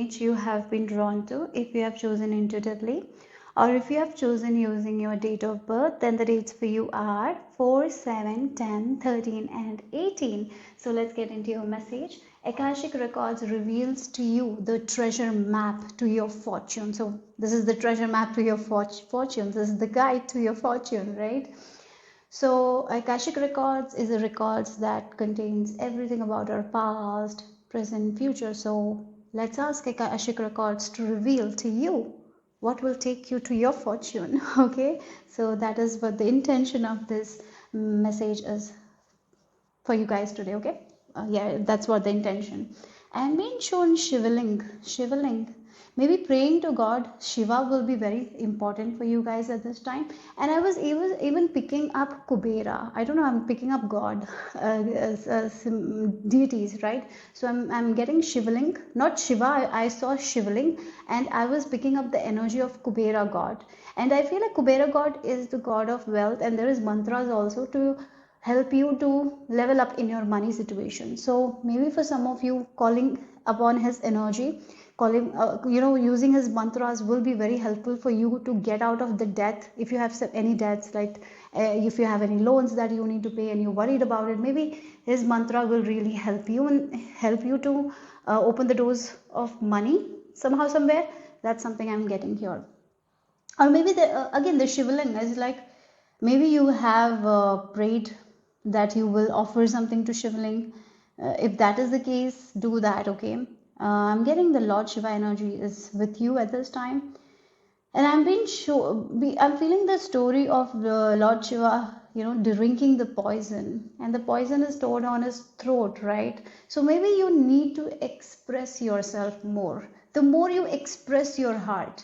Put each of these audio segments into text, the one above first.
image you have been drawn to, if you have chosen intuitively, or if you have chosen using your date of birth, then the dates for you are 4, 7, 10, 13, and 18. So let's get into your message. Akashic Records reveals to you the treasure map to your fortune. So this is the treasure map to your fortune. This is the guide to your fortune, right? So Akashic Records is a records that contains everything about our past, present, future. So let's ask Akashic Records to reveal to you what will take you to your fortune. Okay, so that is what the intention of this message is for you guys today. Okay, yeah, that's what the intention. And being shown shivaling, maybe praying to God Shiva will be very important for you guys at this time. And I was even picking up Kubera. I don't know, I'm picking up God, some deities, right? So I'm getting shivaling, not Shiva. I saw shivaling, and I was picking up the energy of Kubera God. And I feel like Kubera God is the god of wealth, and there is mantras also to help you to level up in your money situation. So maybe for some of you, calling upon his energy, calling using his mantras will be very helpful for you to get out of the debt. If you have any debts, like if you have any loans that you need to pay and you're worried about it, maybe his mantra will really help you and help you to open the doors of money somehow, somewhere. That's something I'm getting here. Or maybe again the shivaling is like, maybe you have prayed that you will offer something to shivaling. If that is the case, do that. Okay, I'm getting the Lord Shiva energy is with you at this time. And I'm feeling the story of the Lord Shiva, drinking the poison, and the poison is stored on his throat, right? So maybe you need to express yourself more. The more you express your heart,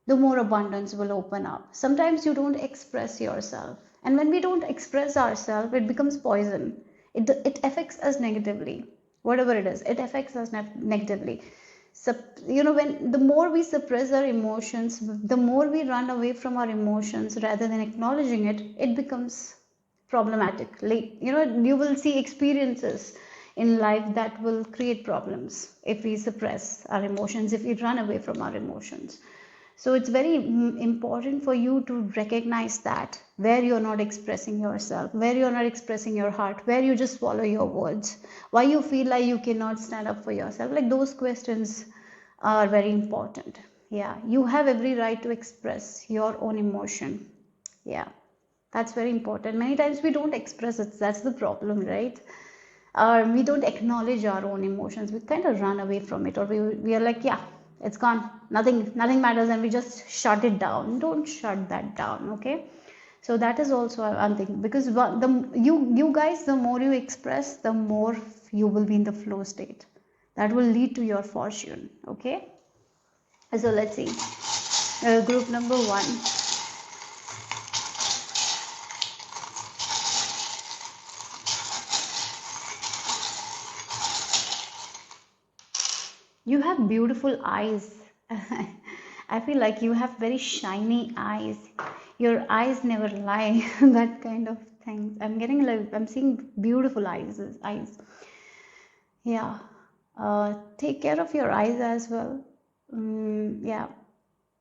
the more abundance will open up. Sometimes you don't express yourself. And when we don't express ourselves, it becomes poison. It affects us negatively. Whatever it is, it affects us negatively. So, when the more we suppress our emotions, the more we run away from our emotions rather than acknowledging it, it becomes problematic. Like, you will see experiences in life that will create problems if we suppress our emotions, if we run away from our emotions. So it's very important for you to recognize that where you're not expressing yourself, where you're not expressing your heart, where you just swallow your words, why you feel like you cannot stand up for yourself. Like, those questions are very important. Yeah, you have every right to express your own emotion. Yeah, that's very important. Many times we don't express it. That's the problem, right? Or we don't acknowledge our own emotions. We kind of run away from it, or we are like, yeah, it's gone, nothing matters, and we just shut it down. Don't shut that down. Okay, so that is also one thing, because you guys, the more you express, the more you will be in the flow state. That will lead to your fortune. Okay, so let's see, group number 1. You have beautiful eyes. I feel like you have very shiny eyes. Your eyes never lie. That kind of things. I'm seeing beautiful eyes. Yeah. Take care of your eyes as well. Yeah.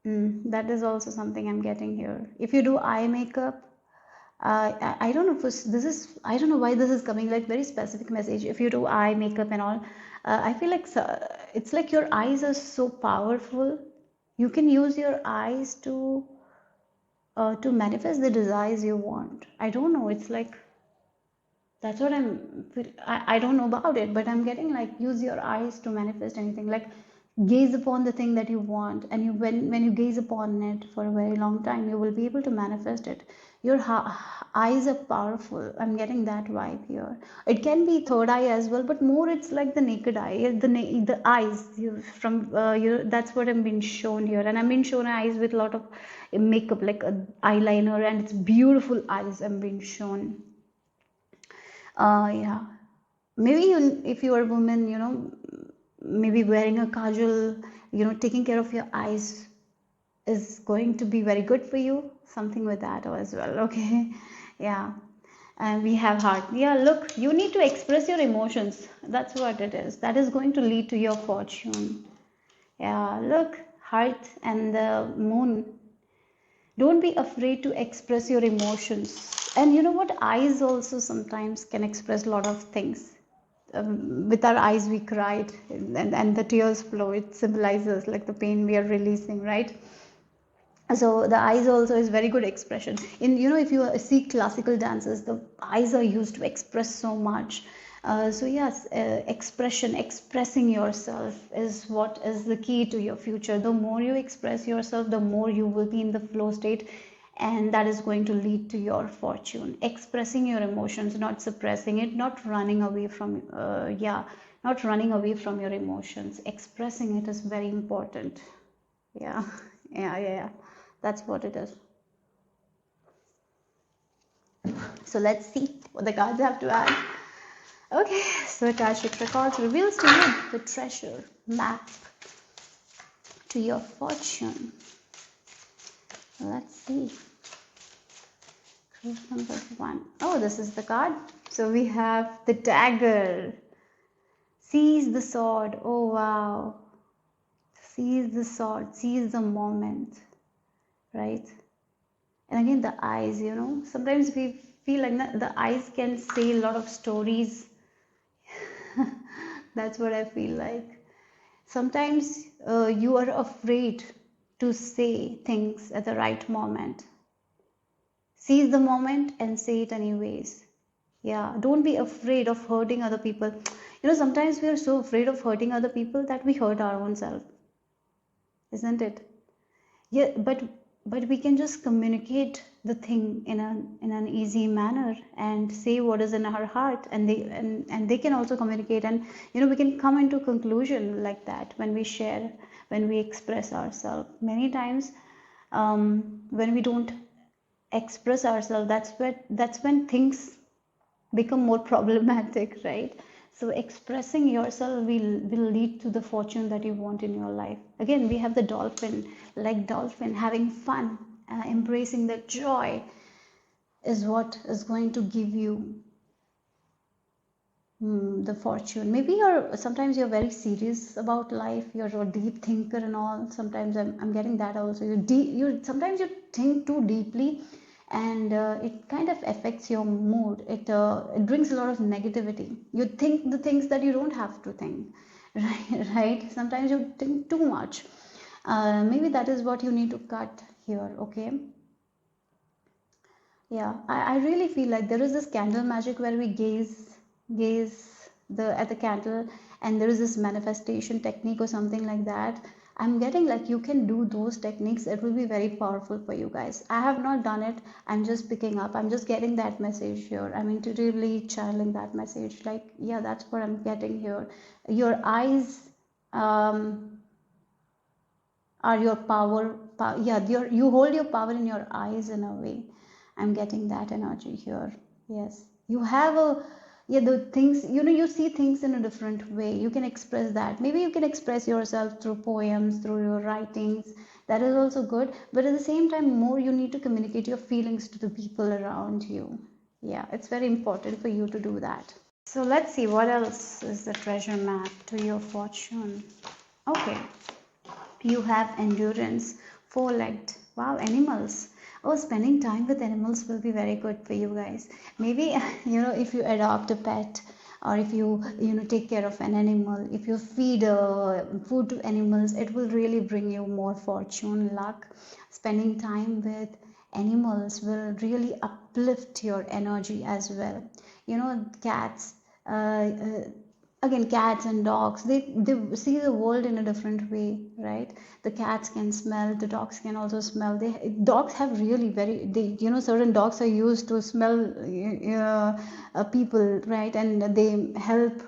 That is also something I'm getting here. If you do eye makeup, I don't know if this is, I don't know why this is coming like very specific message. If you do eye makeup and all, I feel like it's like your eyes are so powerful. You can use your eyes to manifest the desires you want. I don't know. It's like, that's what I don't know about it, but I'm getting like, use your eyes to manifest anything. Like, gaze upon the thing that you want, and when you gaze upon it for a very long time, you will be able to manifest it. Your eyes are powerful. I'm getting that vibe here. It can be third eye as well, but more it's like the naked eye, the eyes that's what I'm being shown here. And I'm being shown eyes with a lot of makeup, like eyeliner, and it's beautiful eyes I'm being shown. Yeah, maybe if you are a woman, maybe wearing a kajal, taking care of your eyes is going to be very good for you. Something with that as well. Okay, yeah. And we have heart. Yeah, look, you need to express your emotions. That's what it is. That is going to lead to your fortune. Yeah, look, heart and the moon. Don't be afraid to express your emotions. And you know what? Eyes also sometimes can express a lot of things. With our eyes, we cried, and the tears flow. It symbolizes like the pain we are releasing, right? So the eyes also is very good expression. In, you know, if you see classical dances, the eyes are used to express so much. So yes, expressing yourself is what is the key to your future. The more you express yourself, the more you will be in the flow state, and that is going to lead to your fortune. Expressing your emotions, not suppressing it, not running away from not running away from your emotions. Expressing it is very important. Yeah, yeah. That's what it is. So let's see what the cards have to add. Okay, so Akashic Records reveals to you the treasure map to your fortune. Let's see. Clue number 1. Oh, this is the card. So we have the dagger. Seize the sword. Oh, wow. Seize the sword. Seize the moment. Right? And again, the eyes, you know, sometimes we feel like the eyes can say a lot of stories. That's what I feel like. Sometimes you are afraid to say things at the right moment. Seize the moment and say it anyways. Yeah, don't be afraid of hurting other people. You know, sometimes we are so afraid of hurting other people that we hurt our own self, isn't it? Yeah, but we can just communicate the thing in an easy manner and say what is in our heart, and they can also communicate, and you know, we can come into conclusion like that when we share, when we express ourselves. Many times, when we don't express ourselves, that's when things become more problematic, right? So expressing yourself will lead to the fortune that you want in your life. Again, we have the dolphin, like dolphin having fun, embracing the joy is what is going to give you the fortune. Maybe sometimes you're very serious about life, you're a deep thinker and all. Sometimes I'm getting that also. You sometimes you think too deeply, and it kind of affects your mood. It brings a lot of negativity. You think the things that you don't have to think, right? Sometimes you think too much. Maybe that is what you need to cut here. Okay. Yeah, I really feel like there is this candle magic where we gaze at the candle, and there is this manifestation technique or something like that. I'm getting like you can do those techniques. It will be very powerful for you guys. I have not done it. I'm just picking up. I'm just getting that message here. I'm intuitively channeling that message. Like, yeah, that's what I'm getting here. Your eyes are your yeah, you hold your power in your eyes in a way. I'm getting that energy here. Yes, you have a, yeah, the things, you know, you see things in a different way. You can express that. Maybe you can express yourself through poems, through your writings. That is also good, but at the same time, more you need to communicate your feelings to the people around you. Yeah, it's very important for you to do that. So let's see what else is the treasure map to your fortune. Okay, you have endurance, four-legged. Wow, animals. Oh, spending time with animals will be very good for you guys. Maybe, you know, if you adopt a pet, or if you know, take care of an animal, if you feed food to animals, it will really bring you more fortune, luck. Spending time with animals will really uplift your energy as well. You know, cats, again, cats and dogs, they see the world in a different way, right? The cats can smell, the dogs can also smell. Dogs have really very, they, you know, certain dogs are used to smell people, right? And they help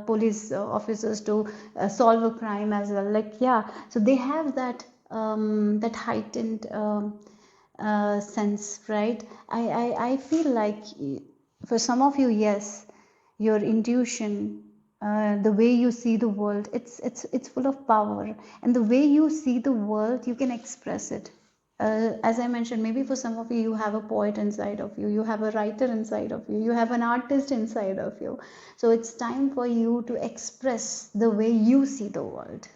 police officers to solve a crime as well. Like, yeah, so they have that that heightened sense, right? I feel like for some of you, yes, your intuition, the way you see the world, it's full of power, and the way you see the world, you can express it. As I mentioned, maybe for some of you, you have a poet inside of you, you have a writer inside of you, you have an artist inside of you. So it's time for you to express the way you see the world.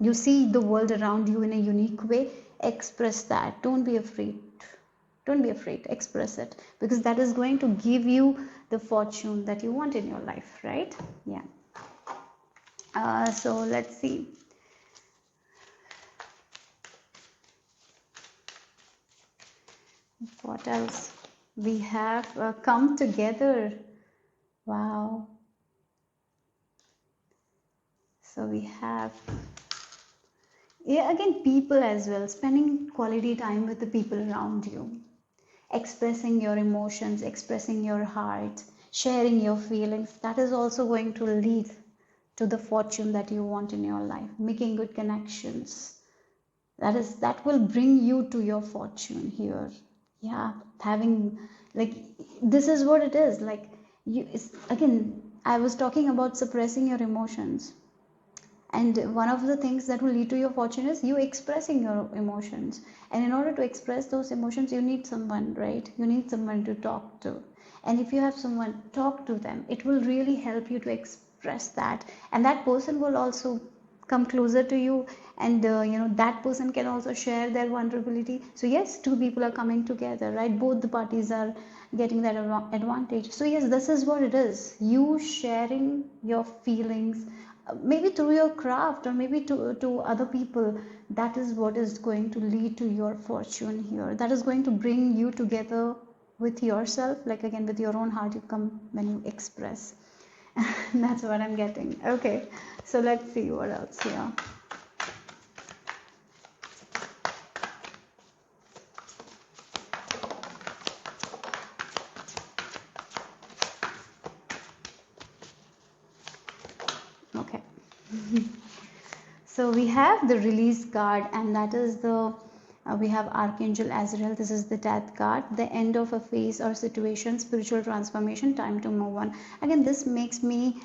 You see the world around you in a unique way. Express that. Don't be afraid. Don't be afraid. Express it, because that is going to give you the fortune that you want in your life, right? Yeah. So let's see. What else? We have come together. Wow. So we have, yeah, again, people as well, spending quality time with the people around you, expressing your emotions, expressing your heart, sharing your feelings. That is also going to lead to the fortune that you want in your life. Making good connections, that will bring you to your fortune here. Yeah, having, like, this is what it is. Like, you, again, I was talking about suppressing your emotions, and one of the things that will lead to your fortune is you expressing your emotions. And in order to express those emotions, you need someone, right? You need someone to talk to. And if you have someone, talk to them. It will really help you to express that. And that person will also come closer to you. And that person can also share their vulnerability. So yes, two people are coming together, right? Both the parties are getting that advantage. So yes, this is what it is. You sharing your feelings, maybe through your craft, or maybe to other people. That is what is going to lead to your fortune here. That is going to bring you together with yourself, like, again, with your own heart. You come when you express. That's what I'm getting. Okay, so let's see what else here. Okay. So we have the release card, and that is the we have Archangel Azrael. This is the death card, the end of a phase or situation, spiritual transformation, time to move on. Again, this makes me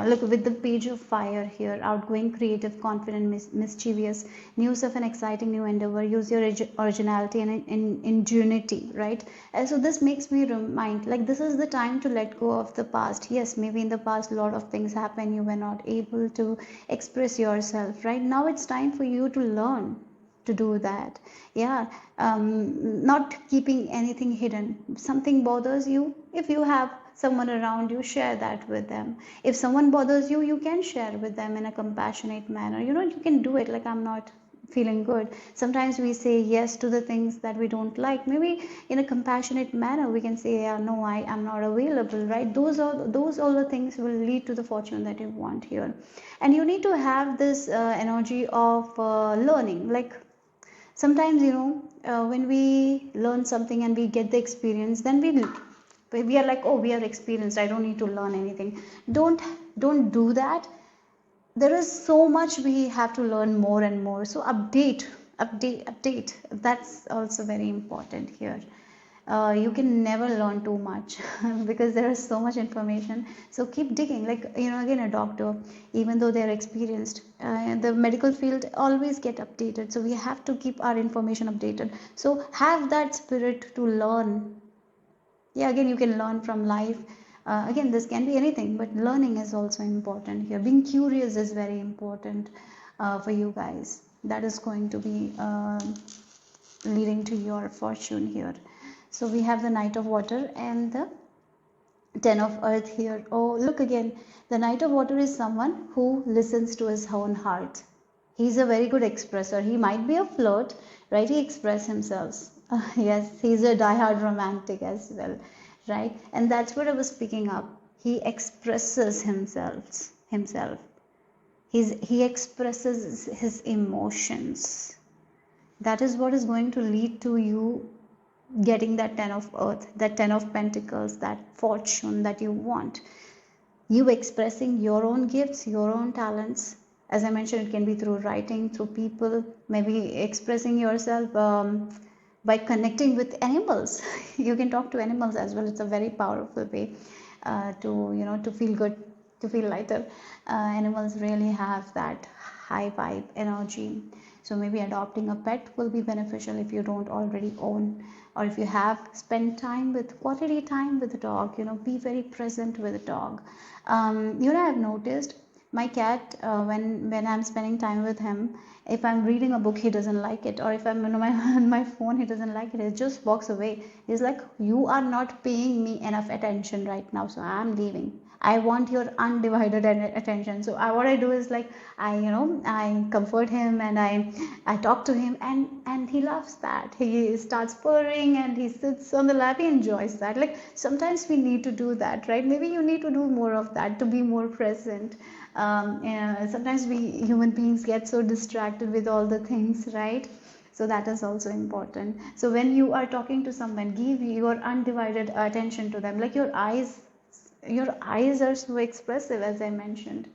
look with the page of fire here: outgoing, creative, confident, mischievous, news of an exciting new endeavor, use your originality and ingenuity, right? So this makes me remind, like, this is the time to let go of the past. Yes, maybe in the past a lot of things happened, you were not able to express yourself, right? Now it's time for you to learn to do that. Yeah. Not keeping anything hidden. Something bothers you, if you have someone around you, share that with them. If someone bothers you, you can share with them in a compassionate manner. You can do it, like, I'm not feeling good. Sometimes we say yes to the things that we don't like. Maybe in a compassionate manner we can say, yeah, no, I am not available, right? Those all the things will lead to the fortune that you want here. And you need to have this energy of learning. Like, sometimes, when we learn something and we get the experience, then we are like, oh, we are experienced, I don't need to learn anything. Don't do that. There is so much we have to learn, more and more. So update. That's also very important here. You can never learn too much because there is so much information. So keep digging. Like, again, a doctor, even though they're experienced, the medical field always get updated. So we have to keep our information updated. So have that spirit to learn. Yeah, again, you can learn from life. Again, this can be anything, but learning is also important here. Being curious is very important for you guys. That is going to be leading to your fortune here. So we have the Knight of Water and the Ten of Earth here. Oh, look again. The Knight of Water is someone who listens to his own heart. He's a very good expresser. He might be a flirt, right? He expresses himself. Yes, he's a diehard romantic as well, right? And that's what I was picking up. He expresses himself. He expresses his emotions. That is what is going to lead to you getting that Ten of Earth, that Ten of Pentacles, that fortune that you want. You expressing your own gifts, your own talents. As I mentioned, it can be through writing, through people, maybe expressing yourself by connecting with animals. You can talk to animals as well. It's a very powerful way to feel good, to feel lighter. Animals really have that high vibe energy. So maybe adopting a pet will be beneficial if you don't already own, or if you have spent quality time with the dog. Be very present with the dog. I've noticed My cat, when I'm spending time with him, if I'm reading a book, he doesn't like it, or if I'm on my on my phone, he doesn't like it. He just walks away. He's like, you are not paying me enough attention right now, so I'm leaving. I want your undivided attention. So what I do is like, I comfort him, and I talk to him, and he loves that. He starts purring and he sits on the lap. He enjoys that. Like sometimes we need to do that, right? Maybe you need to do more of that to be more present. Sometimes we human beings get so distracted with all the things, right? So that is also important. So when you are talking to someone, give your undivided attention to them. Like your eyes are so expressive, as I mentioned.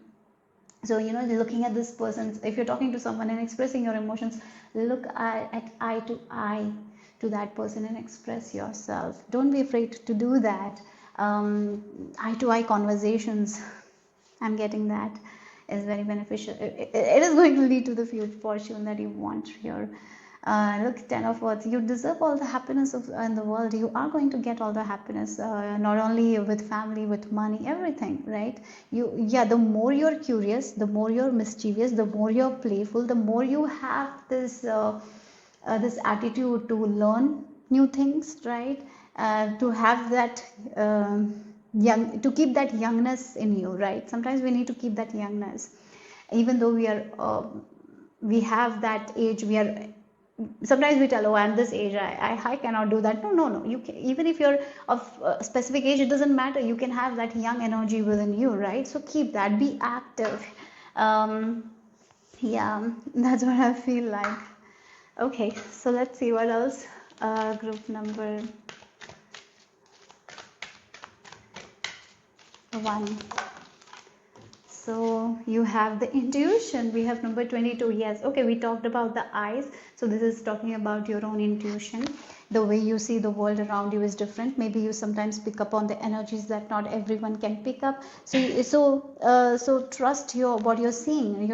So looking at this person, if you're talking to someone and expressing your emotions, look at eye to eye to that person and express yourself. Don't be afraid to do that. Eye to eye conversations, I'm getting that, is very beneficial. It is going to lead to the fortune that you want here. Look, 10 of Earth, you deserve all the happiness in the world. You are going to get all the happiness, not only with family, with money, everything, right? The more you're curious, the more you're mischievous, the more you're playful, the more you have this attitude to learn new things, right? To have that to keep that youngness in you, right? Sometimes we need to keep that youngness, even though we have that age. Sometimes we tell, oh, I'm this age, I cannot do that. No, you can, even if you're of a specific age, it doesn't matter. You can have that young energy within you, right? So keep that, be active. Yeah, that's what I feel like. Okay, so let's see what else. Group number 1. So you have the intuition. We have number 22. Yes, okay, we talked about the eyes. So this is talking about your own intuition. The way you see the world around you is different. Maybe you sometimes pick up on the energies that not everyone can pick up. So trust what you're seeing.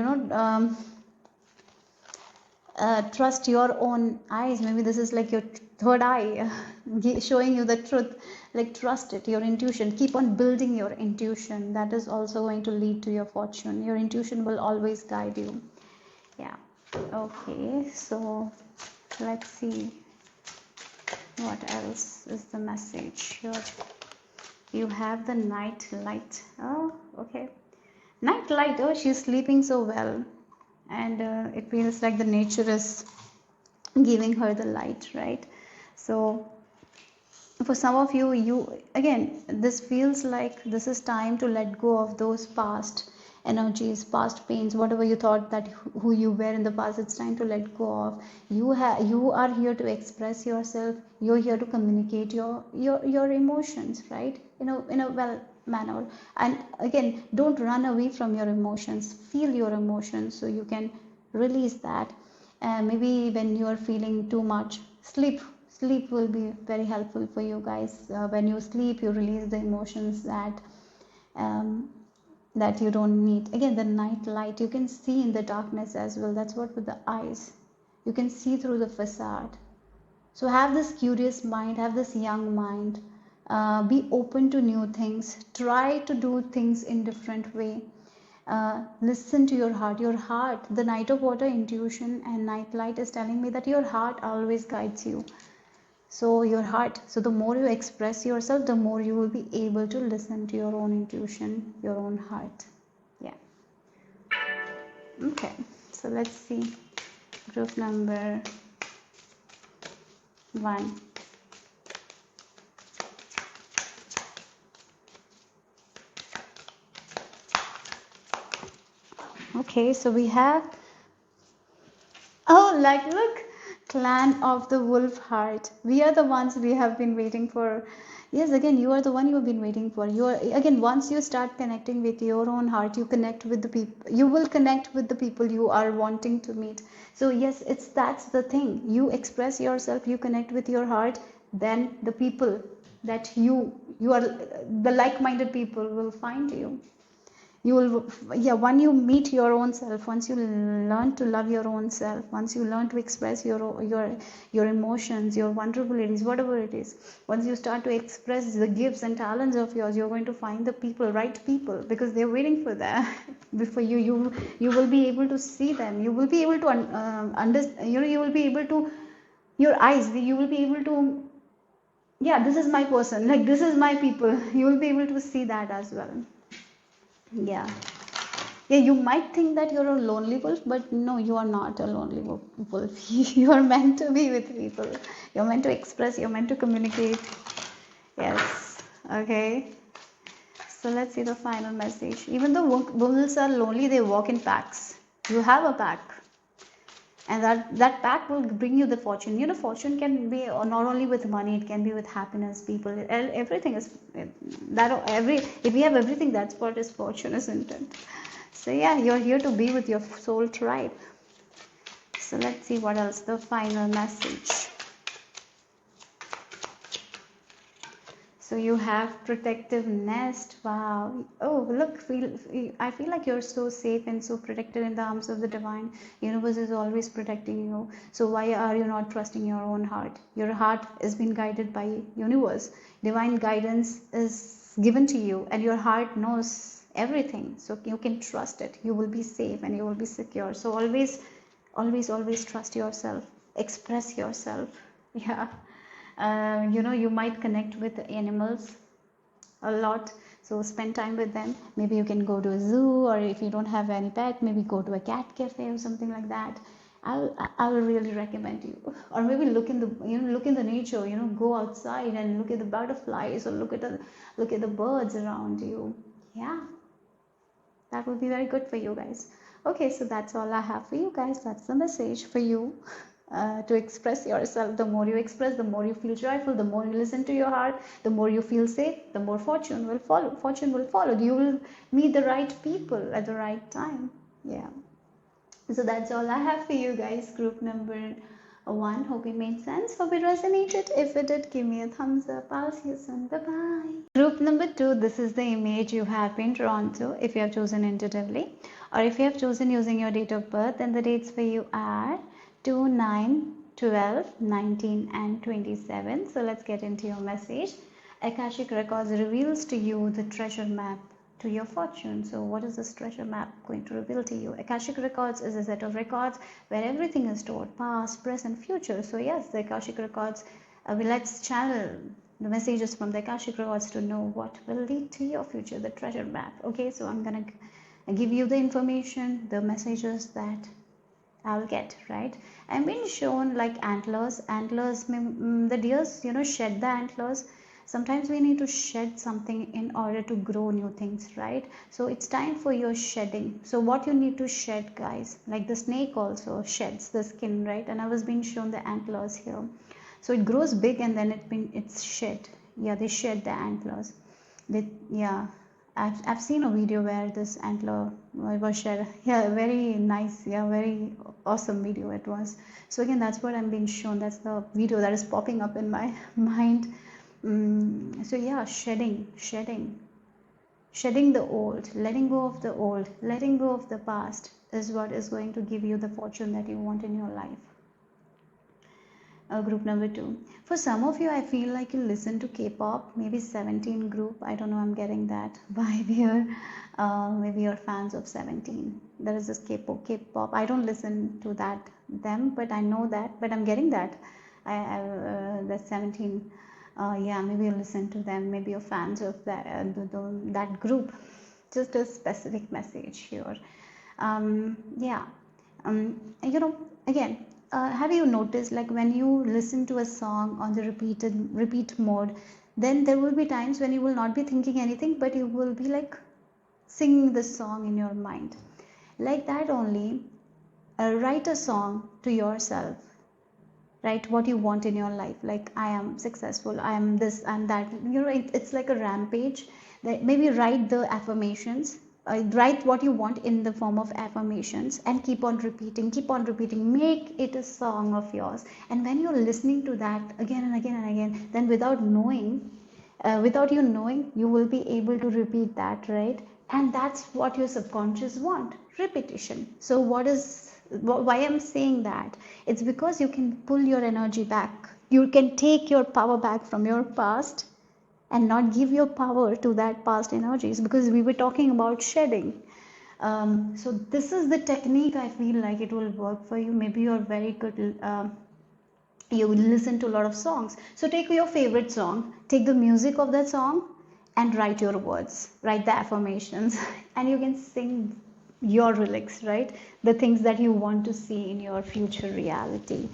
Trust your own eyes. Maybe this is like your third eye showing you the truth. Like trust it, your intuition. Keep on building your intuition. That is also going to lead to your fortune. Your intuition will always guide you. Yeah. Okay, so let's see what else is the message here. You have the night light. Oh, okay. Night light. Oh, she's sleeping so well, and it feels like the nature is giving her the light, right? So for some of you again, this feels like this is time to let go of those past energies, past pains, whatever you thought that who you were in the past. It's time to let go of. You are here to express yourself. You're here to communicate your emotions, right? In a well manner. And again, don't run away from your emotions. Feel your emotions so you can release that. Maybe when you are feeling too much, sleep will be very helpful for you guys. When you sleep, you release the emotions that you don't need. Again, the night light, you can see in the darkness as well. That's what with the eyes, you can see through the facade. So have this curious mind, have this young mind. Be open to new things. Try to do things in different way. Listen to your heart. Your heart, the Knight of Water, intuition and night light is telling me that your heart always guides you. So your heart, so the more you express yourself, the more you will be able to listen to your own intuition, your own heart. Yeah. Okay, so let's see group number 1. Okay, so we have, oh, like look, Clan of the Wolf Heart. We are the ones we have been waiting for. Yes, again, you are the one you have been waiting for. You are, again, once you start connecting with your own heart, you connect with the people. You will connect with the people you are wanting to meet. So yes, that's the thing. You express yourself, you connect with your heart, then the people that you are, the like-minded people will find you. You will, yeah, when you meet your own self, once you learn to love your own self, once you learn to express your emotions, your vulnerabilities, whatever it is, once you start to express the gifts and talents of yours, you're going to find the people, right people, because they're waiting for that. Before you will be able to see them, you will be able to understand, you will be able to, your eyes, you will be able to, yeah, this is my person, like this is my people, you will be able to see that as well. Yeah. Yeah, you might think that you're a lonely wolf, but no, you are not a lonely wolf. You are meant to be with people. You're meant to express, you're meant to communicate. Yes. Okay. So let's see the final message. Even though wolves are lonely, they walk in packs. You have a pack, and that pack will bring you the fortune. Fortune can be not only with money, it can be with happiness, people, everything is that. Every If we have everything, that's what is fortune, isn't it? So yeah, you're here to be with your soul tribe. So let's see what else, the final message. So you have protective nest. Wow. Oh, look, I feel like you're so safe and so protected in the arms of the divine. Universe is always protecting you. So why are you not trusting your own heart? Your heart is being guided by universe. Divine guidance is given to you, and your heart knows everything. So you can trust it. You will be safe and you will be secure. So always, always, always trust yourself. Express yourself. Yeah. You might connect with animals a lot, so spend time with them. Maybe you can go to a zoo, or if you don't have any pet, maybe go to a cat cafe or something like that. I will really recommend you. Or maybe look in the nature, go outside and look at the butterflies, or look at the birds around you. Yeah, that will be very good for you guys. Okay, so that's all I have for you guys. That's the message for you. To express yourself. The more you express, the more you feel joyful. The more you listen to your heart, the more you feel safe, the more fortune will follow. Fortune will follow. You will meet the right people at the right time. Yeah. So that's all I have for you guys. Group number 1. Hope it made sense. Hope it resonated. If it did, give me a thumbs up. I'll see you soon. Bye bye. Group number 2. This is the image you have been drawn to if you have chosen intuitively, or if you have chosen using your date of birth. Then the dates for you are 2, 9, 12, 19, and 27. So let's get into your message. Akashic Records reveals to you the treasure map to your fortune. So what is this treasure map going to reveal to you? Akashic Records is a set of records where everything is stored, past, present, future. So yes, the Akashic Records, let's channel the messages from the Akashic Records to know what will lead to your future, the treasure map. Okay, so I'm gonna give you the information, the messages that I'll get, right? I'm being shown like antlers. The deers, shed the antlers. Sometimes we need to shed something in order to grow new things, right? So it's time for your shedding. So what you need to shed, guys, like the snake also sheds the skin, right? And I was being shown the antlers here. So it grows big and then it's shed. Yeah, they shed the antlers. Yeah, I've seen a video where this antler was shed. Yeah, very nice. Yeah, very awesome video it was. So again, that's what I'm being shown. That's the video that is popping up in my mind. So yeah, shedding the old, letting go of the old, letting go of the past is what is going to give you the fortune that you want in your life. Group number 2. For some of you, I feel like you listen to K-pop, maybe 17 group. I don't know, I'm getting that vibe here. Maybe you're fans of 17. There is this K-pop. I don't listen to them, but I know that. But I'm getting that. The 17. Yeah, maybe you listen to them. Maybe you're fans of that group. Just a specific message here. Yeah. Again, have you noticed, like, when you listen to a song on the repeat mode, then there will be times when you will not be thinking anything, but you will be like singing the song in your mind. Like that only, write a song to yourself. Write what you want in your life, like I am successful, I am this and that. It's like a rampage. Maybe write the affirmations, write what you want in the form of affirmations, and keep on repeating, make it a song of yours. And when you're listening to that again and again and again, then without you knowing, you will be able to repeat that, right? And that's what your subconscious want, repetition. So why I'm saying that, it's because you can pull your energy back, you can take your power back from your past and not give your power to that past energies, because we were talking about shedding. So this is the technique. I feel like it will work for you. Maybe you're very good, you listen to a lot of songs, so take your favorite song, take the music of that song and write your words, write the affirmations and you can sing your lyrics, right? The things that you want to see in your future reality.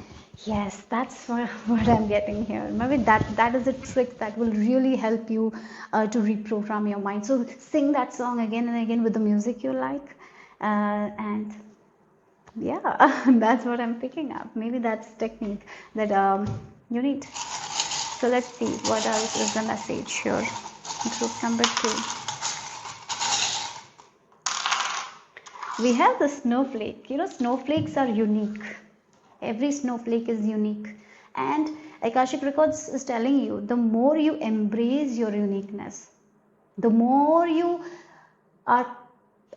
Yes, that's what I'm getting here. Maybe that is a trick that will really help you to reprogram your mind. So sing that song again and again with the music you like, and yeah, that's what I'm picking up. Maybe that's technique that you need. So let's see what else is the message here. Group number 2. We have the snowflake. You know, snowflakes are unique. Every snowflake is unique. And Akashic Records is telling you, the more you embrace your uniqueness, the more you are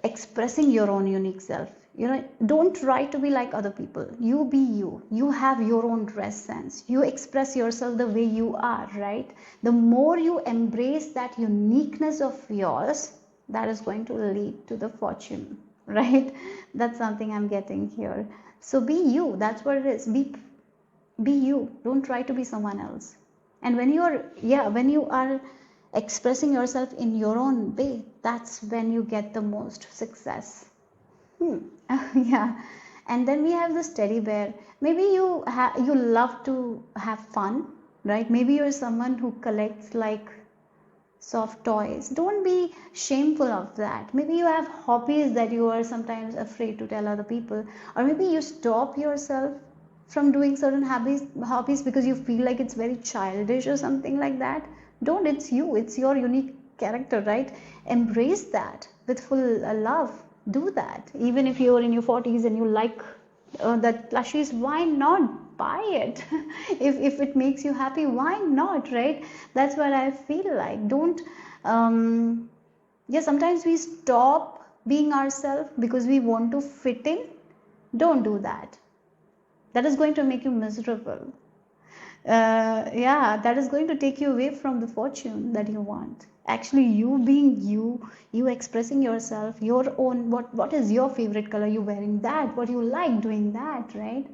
expressing your own unique self. You know, don't try to be like other people. You be you. You have your own dress sense. You express yourself the way you are, right? The more you embrace that uniqueness of yours, that is going to lead to the fortune, right? That's something I'm getting here. So be you. That's what it is. Be you. Don't try to be someone else. And when you are expressing yourself in your own way, that's when you get the most success. Yeah. And then we have this teddy bear. Maybe you love to have fun, right? Maybe you're someone who collects like soft toys. Don't be shameful of that. Maybe you have hobbies that you are sometimes afraid to tell other people, or maybe you stop yourself from doing certain hobbies because you feel like it's very childish or something like that. Don't. It's you. It's your unique character, right? Embrace that with full love. Do that. Even if you're in your 40s and you like that plushies, why not buy it? If it makes you happy, why not, right? That's what I feel like. Don't yeah, sometimes we stop being ourselves because we want to fit in. Don't do that. That is going to make you miserable. Yeah, that is going to take you away from the fortune that you want. Actually, you being you expressing yourself, your own, what is your favorite color, you wearing that, what you like doing that, right?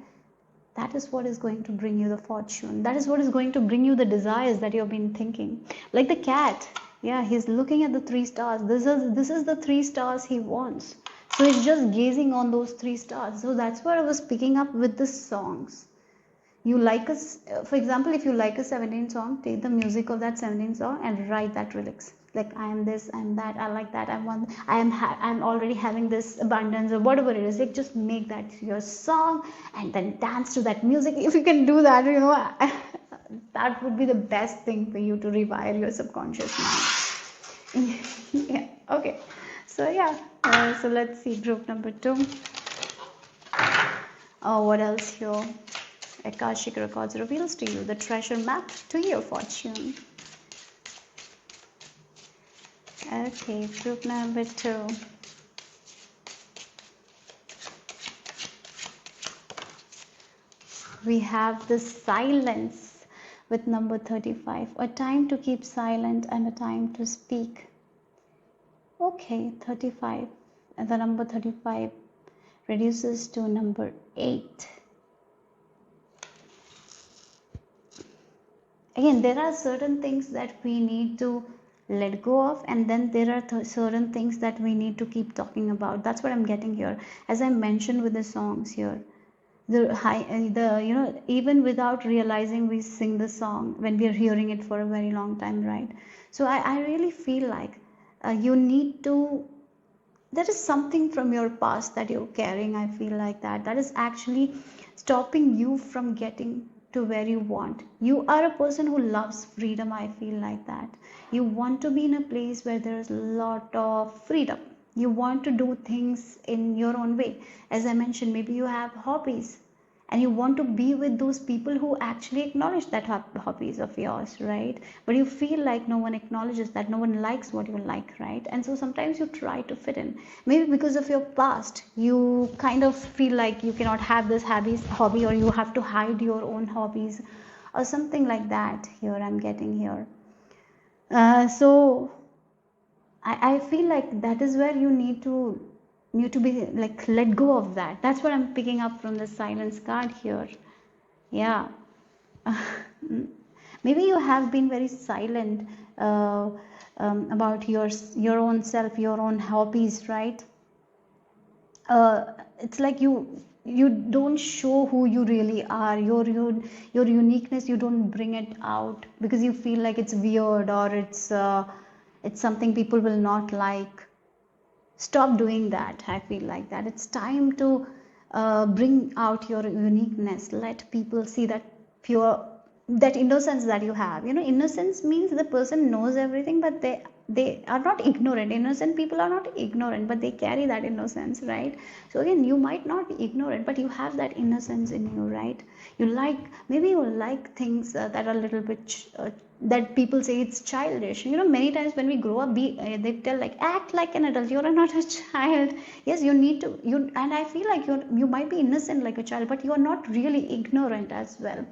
That is what is going to bring you the fortune. That is what is going to bring you the desires that you've been thinking. Like the cat, yeah, he's looking at the 3 stars. This is the 3 stars he wants. So he's just gazing on those 3 stars. So that's what I was picking up with the songs. You like us, for example, if you like a 17 song, take the music of that 17 song and write that lyrics. Like, I am this, I am that, I like that, I'm already having this abundance, or whatever it is. Like, just make that your song and then dance to that music. If you can do that, you know, that would be the best thing for you to rewire your subconscious mind. Yeah. Okay. So yeah. So let's see group number 2. Oh, what else here? Akashic Records reveals to you the treasure map to your fortune. Okay, group number 2. We have the silence with number 35. A time to keep silent and a time to speak. Okay, 35. And the number 35 reduces to number 8. Again, there are certain things that we need to let go of, and then there are certain things that we need to keep talking about. That's what I'm getting here. As I mentioned with the songs here, even without realizing, we sing the song when we are hearing it for a very long time, right? So I really feel like you need to, there is something from your past that you're carrying. I feel like that is actually stopping you from getting to where you want. You are a person who loves freedom. I feel like that you want to be in a place where there is a lot of freedom. You want to do things in your own way. As I mentioned, maybe you have hobbies and you want to be with those people who actually acknowledge that hobbies of yours, right? But you feel like no one acknowledges that, no one likes what you like, right? And so sometimes you try to fit in, maybe because of your past. You kind of feel like you cannot have this hobby, or you have to hide your own hobbies or something like that. Here I'm getting here. So I feel like that is where you need to be like, let go of that. That's what I'm picking up from the silence card here. Yeah. Maybe you have been very silent about your own self, your own hobbies, right? It's like you don't show who you really are, your uniqueness. You don't bring it out because you feel like it's weird, or it's something people will not like. Stop doing that. I feel like that it's time to bring out your uniqueness. Let people see that pure, that innocence that you have. Innocence means the person knows everything, but they are not ignorant. Innocent people are not ignorant, but they carry that innocence, right? So again, you might not be ignorant, but you have that innocence in you, right? Maybe you like things that are a little bit that people say it's childish. Many times when we grow up, they tell like, act like an adult, you're not a child. Yes, you need to, and I feel like you might be innocent like a child, but you're not really ignorant as well.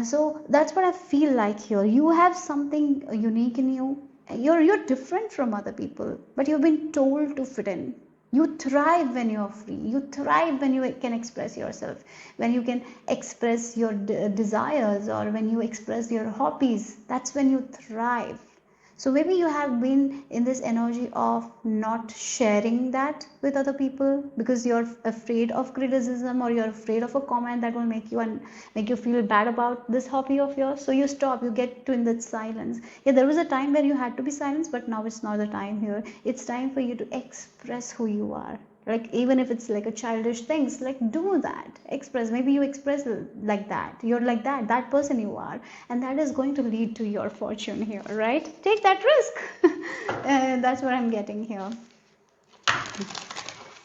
So that's what I feel like here. You have something unique in you. You're different from other people, but you've been told to fit in. You thrive when you're free. You thrive when you can express yourself, when you can express your desires, or when you express your hobbies. That's when you thrive. So maybe you have been in this energy of not sharing that with other people because you're afraid of criticism, or you're afraid of a comment that will make you feel bad about this hobby of yours. So you stop, you get to in that silence. Yeah, there was a time where you had to be silenced, but now it's not the time here. It's time for you to express who you are. Like, even if it's like a childish things, like, do that, express. Maybe you express like that, you're like that person you are, and that is going to lead to your fortune here, right? Take that risk. That's what I'm getting here.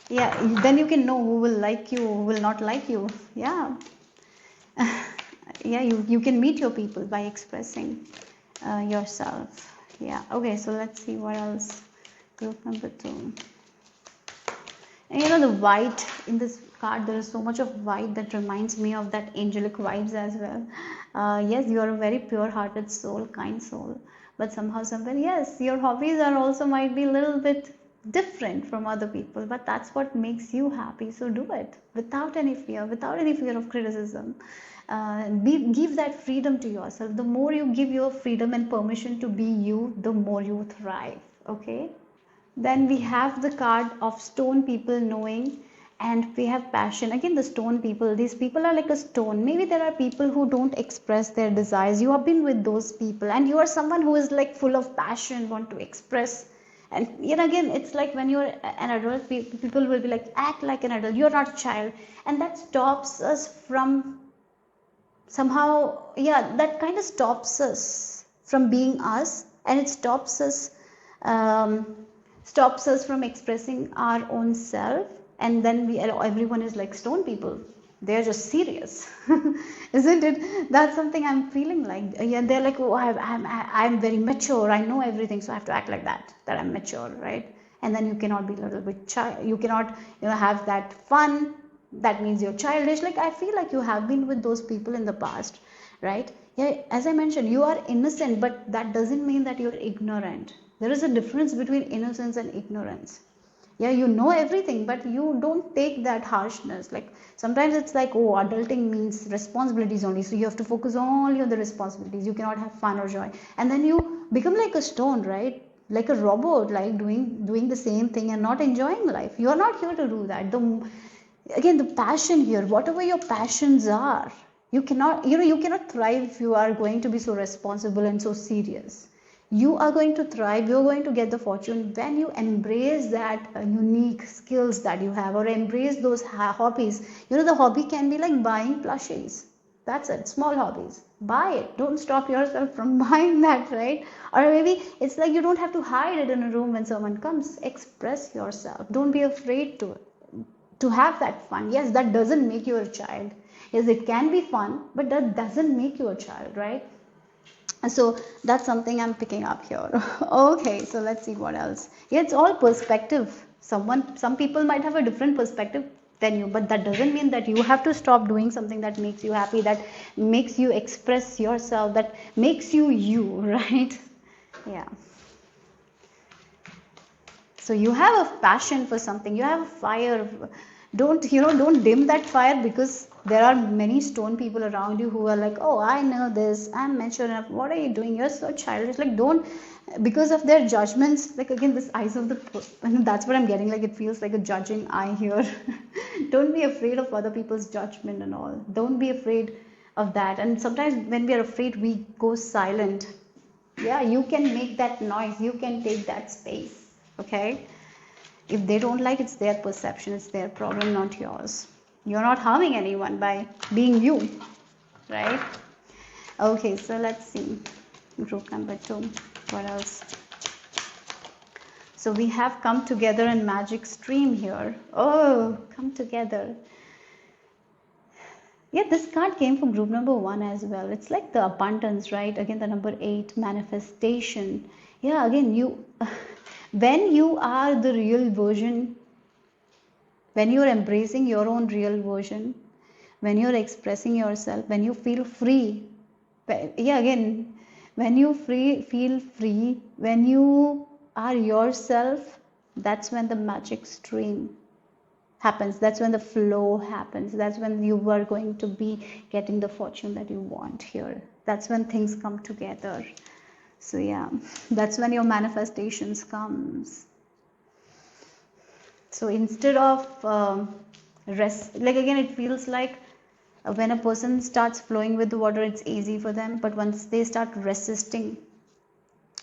Yeah, then you can know who will like you, who will not like you. Yeah. Yeah, you can meet your people by expressing yourself. Yeah. Okay, so let's see what else. Group number 2. And the white in this card, there is so much of white that reminds me of that angelic vibes as well. Yes, you are a very pure hearted soul, kind soul, but somehow somewhere, yes, your hobbies are also might be a little bit different from other people, but that's what makes you happy. So do it without any fear, of criticism. Give that freedom to yourself. The more you give your freedom and permission to be you, the more you thrive. Okay. Then we have the card of stone people knowing, and we have passion. Again, the stone people, these people are like a stone. Maybe there are people who don't express their desires. You have been with those people, and you are someone who is like full of passion, want to express. And again, it's like when you're an adult, people will be like, act like an adult, you're not a child. And that stops us from somehow, yeah, that kind of stops us from being us, and it um, stops us from expressing our own self. And then everyone is like stone people, they're just serious. Isn't it? That's something I'm feeling like. Yeah, they're like, oh, I'm very mature, I know everything, so I have to act like that I'm mature, right? And then you cannot be a little bit child, you cannot have that fun. That means you're childish. Like, I feel like you have been with those people in the past, right? Yeah, as I mentioned, you are innocent, but that doesn't mean that you're ignorant. There is a difference between innocence and ignorance. Yeah, you know everything, but you don't take that harshness. Like, sometimes it's like, oh, adulting means responsibilities only, so you have to focus only on the responsibilities, you cannot have fun or joy, and then you become like a stone, right? Like a robot, like doing the same thing and not enjoying life. You are not here to do that. Again, the passion here, whatever your passions are, you cannot thrive if you are going to be so responsible and so serious. You are going to thrive, you're going to get the fortune when you embrace that unique skills that you have, or embrace those hobbies. The hobby can be like buying plushies. That's it, small hobbies. Buy it, don't stop yourself from buying that, right? Or maybe it's like you don't have to hide it in a room when someone comes. Express yourself, don't be afraid to to have that fun. Yes, that doesn't make you a child. Yes, it can be fun, but that doesn't make you a child, right? So that's something I'm picking up here. Okay, so let's see what else. Yeah, it's all perspective. Some people might have a different perspective than you, but that doesn't mean that you have to stop doing something that makes you happy, that makes you express yourself, that makes you you, right? Yeah. So you have a passion for something, you have a fire. Don't dim that fire, because there are many stone people around you who are like, oh, I know this, I'm mature enough, what are you doing, you're so childish. Like, don't, because of their judgments, like again, this eyes of the, that's what I'm getting, like it feels like a judging eye here. Don't be afraid of other people's judgment and all. Don't be afraid of that. And sometimes when we are afraid, we go silent. Yeah, you can make that noise, you can take that space. Okay, if they don't like, it's their perception, it's their problem, not yours. You're not harming anyone by being you, right? Okay, so let's see group number 2. What else? So we have come together in magic stream here. Oh, come together. Yeah, this card came from group number 1 as well. It's like the abundance, right? Again, the number 8, manifestation. Yeah, again, you when you are the real version, when you're embracing your own real version, when you're expressing yourself, when you feel free, yeah, again, when you feel free, when you are yourself, that's when the magic stream happens, that's when the flow happens, that's when you are going to be getting the fortune that you want here, that's when things come together. So yeah, that's when your manifestations comes. So instead of rest, like again, it feels like when a person starts flowing with the water, it's easy for them, but once they start resisting,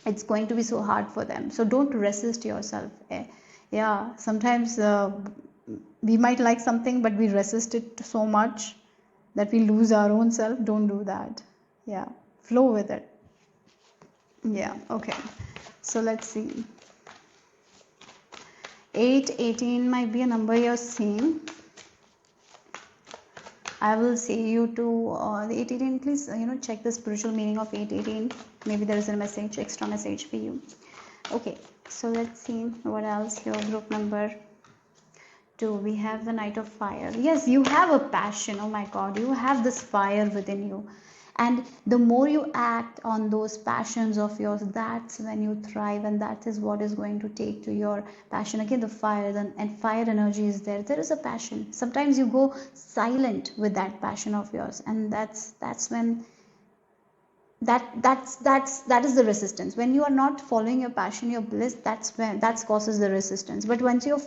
it's going to be so hard for them. So don't resist yourself. Yeah, sometimes we might like something, but we resist it so much that we lose our own self. Don't do that. Yeah, flow with it. Yeah, okay. So let's see. 818 might be a number you're seeing. I will say you to the 818, please, check the spiritual meaning of 818. Maybe there is a message, extra message for you. Okay, so let's see what else here. Group number 2, we have the Knight of Fire. Yes, you have a passion. Oh my God, you have this fire within you. And the more you act on those passions of yours, that's when you thrive, and that is what is going to take to your passion. Again, the fire and fire energy is there. There is a passion. Sometimes you go silent with that passion of yours, and that's when that is the resistance. When you are not following your passion, your bliss, that causes the resistance. But once you're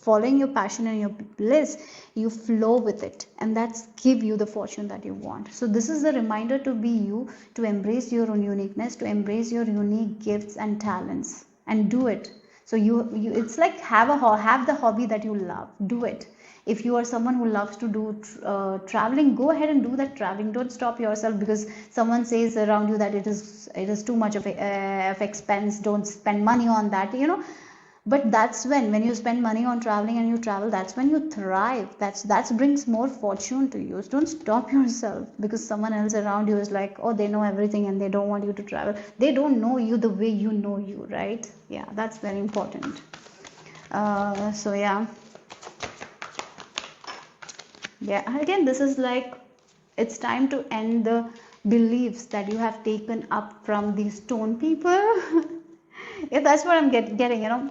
following your passion and your bliss, you flow with it, and that's give you the fortune that you want. So this is a reminder to be you, to embrace your own uniqueness, to embrace your unique gifts and talents, and do it. So you it's like have the hobby that you love. Do it. If you are someone who loves to do traveling, go ahead and do that traveling. Don't stop yourself because someone says around you that it is too much of expense. Don't spend money on that, but that's when you spend money on traveling and you travel, that's when you thrive. That brings more fortune to you. So don't stop yourself because someone else around you is like, oh, they know everything and they don't want you to travel. They don't know you the way you know you, right? Yeah, that's very important. So yeah, again, this is like, it's time to end the beliefs that you have taken up from these stone people. Yeah, that's what I'm getting,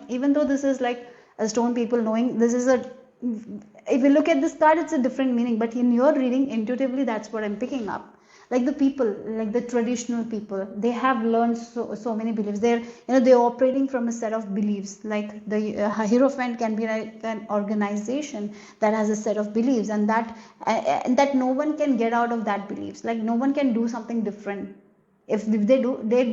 even though this is like a stone people knowing, this is if you look at this card, it's a different meaning, but in your reading, intuitively, that's what I'm picking up. Like the people, like the traditional people, they have learned so many beliefs. They're operating from a set of beliefs. Like the Hierophant can be like an organization that has a set of beliefs, and that no one can get out of that beliefs. Like no one can do something different. If they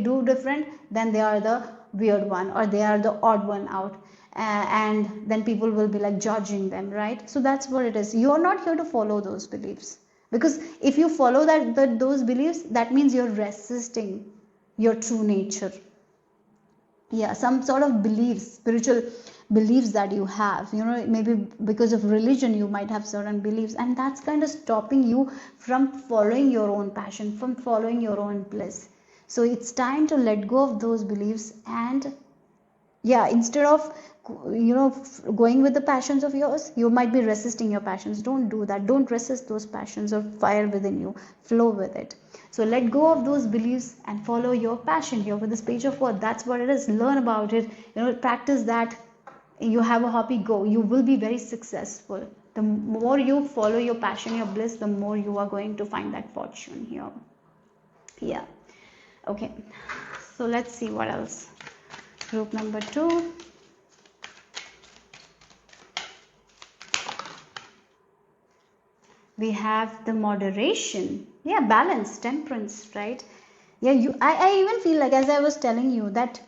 do different, then they are the weird one, or they are the odd one out, and then people will be like judging them, right? So that's what it is. You're not here to follow those beliefs, because if you follow those beliefs, that means you're resisting your true nature. Yeah, some sort of beliefs, spiritual beliefs that you have. Maybe because of religion you might have certain beliefs, and that's kind of stopping you from following your own passion, from following your own bliss. So it's time to let go of those beliefs, and yeah, instead of going with the passions of yours, you might be resisting your passions. Don't do that. Don't resist those passions or fire within you. Flow with it. So let go of those beliefs and follow your passion here with this page of what. That's what it is. Learn about it. Practice that. You have a hobby, go. You will be very successful. The more you follow your passion, your bliss, the more you are going to find that fortune here. Yeah. Okay. So let's see what else. Group number 2. We have the moderation. Yeah, balance, temperance, right? Yeah, I even feel like, as I was telling you, that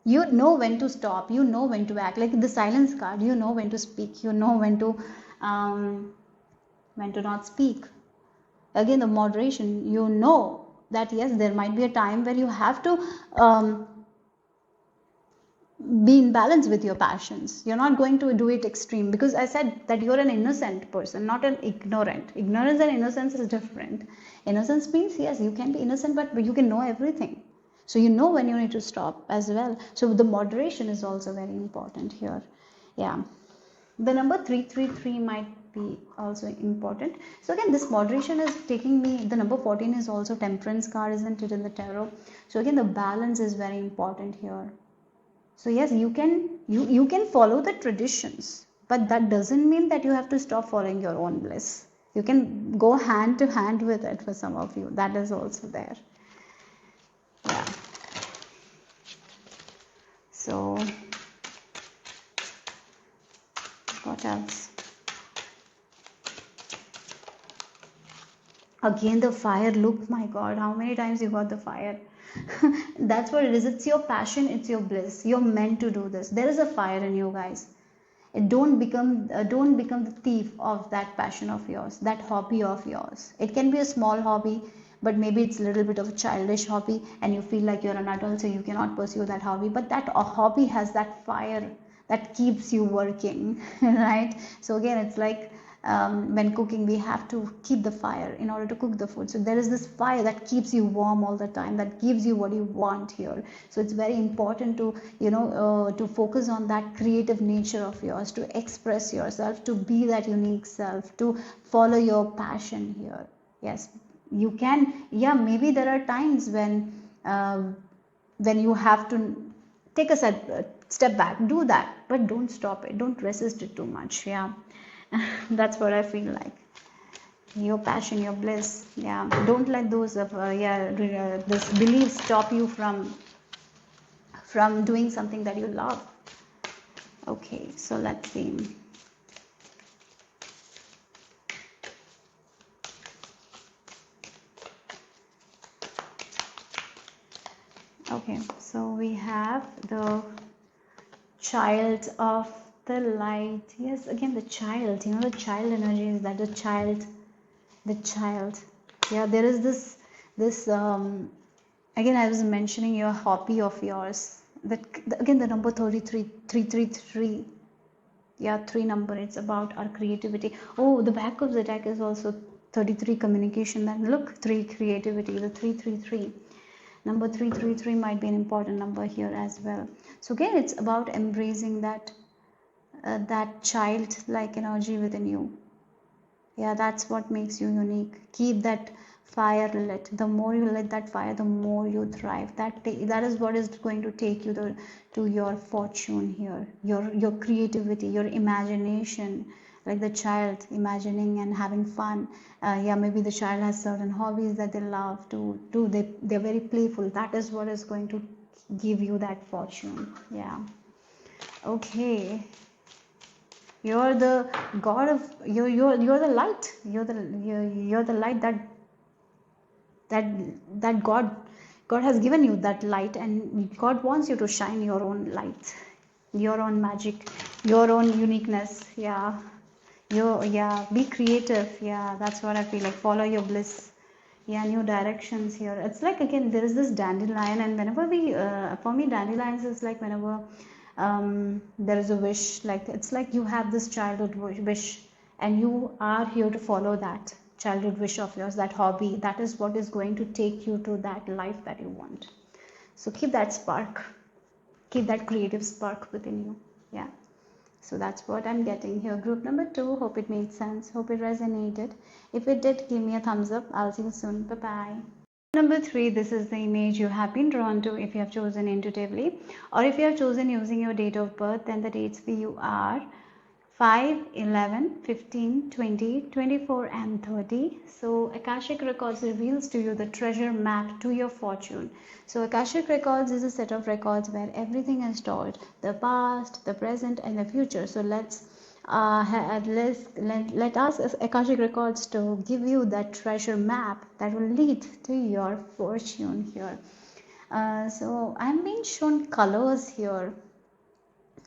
you know when to stop, you know when to act. Like the silence card, you know when to speak, you know when to not speak. Again, the moderation, you know that yes, there might be a time where you have to be in balance with your passions. You're not going to do it extreme, because I said that you're an innocent person, not an ignorant. Ignorance and innocence is different. Innocence means, yes, you can be innocent, but you can know everything. So you know when you need to stop as well. So the moderation is also very important here. Yeah. The number 333 might be also important. So again, this moderation is taking me, the number 14 is also temperance card, isn't it, in the tarot? So again, the balance is very important here. So yes, you can follow the traditions, but that doesn't mean that you have to stop following your own bliss. You can go hand to hand with it for some of you. That is also there. Yeah. So what else? Again, the fire. Look, my God, how many times you got the fire? That's what it is. It's your passion, it's your bliss. You're meant to do this. There is a fire in you, guys. Don't become the thief of that passion of yours, that hobby of yours. It can be a small hobby, but maybe it's a little bit of a childish hobby, and you feel like you're an adult, so you cannot pursue that hobby. But that hobby has that fire that keeps you working, right? So again, it's like when cooking, we have to keep the fire in order to cook the food. So there is this fire that keeps you warm all the time, that gives you what you want here. So it's very important to to focus on that creative nature of yours, to express yourself, to be that unique self, to follow your passion here. Yes, you can. Yeah, maybe there are times when you have to take a step back, do that, but don't stop it, don't resist it too much. Yeah. That's what I feel like. Your passion, your bliss. Yeah, don't let those this belief stop you from doing something that you love. Okay, so let's see. Okay, so we have the child of the light. Yes, again, the child, the child energy is that the child. Yeah, there is this again, I was mentioning your hobby of yours, that again, the number 333. Yeah, 3 number, it's about our creativity. Oh, the back of the deck is also 33, communication. Then look, 3, creativity, the 333. Number 333 might be an important number here as well. So again, it's about embracing that childlike energy within you. Yeah, that's what makes you unique. Keep that fire lit. The more you lit that fire, the more you thrive. That is what is going to take you to your fortune here. Your creativity, your imagination, like the child imagining and having fun. Yeah, maybe the child has certain hobbies that they love to do. They're very playful. That is what is going to give you that fortune. Yeah. Okay. You're the god of you're the light. You're the light that God has given you, that light, and God wants you to shine your own light, your own magic, your own uniqueness. Yeah. Be creative. Yeah, that's what I feel like. Follow your bliss. Yeah, new directions here. It's like, again, there is this dandelion, and whenever we for me, dandelions is like whenever there is a wish, like it's like you have this childhood wish, and you are here to follow that childhood wish of yours, that hobby. That is what is going to take you to that life that you want. So keep that spark, keep that creative spark within you. Yeah, so that's what I'm getting here. Group number 2, hope it made sense, hope it resonated. If it did, give me a thumbs up. I'll see you soon. Bye bye. Number 3, this is the image you have been drawn to if you have chosen intuitively, or if you have chosen using your date of birth, then the dates for you are 5, 11, 15, 20, 24 and 30. So Akashic Records reveals to you the treasure map to your fortune. So Akashic Records is a set of records where everything is stored, the past, the present and the future. So let us as Akashic Records to give you that treasure map that will lead to your fortune here. So I'm being shown colors here,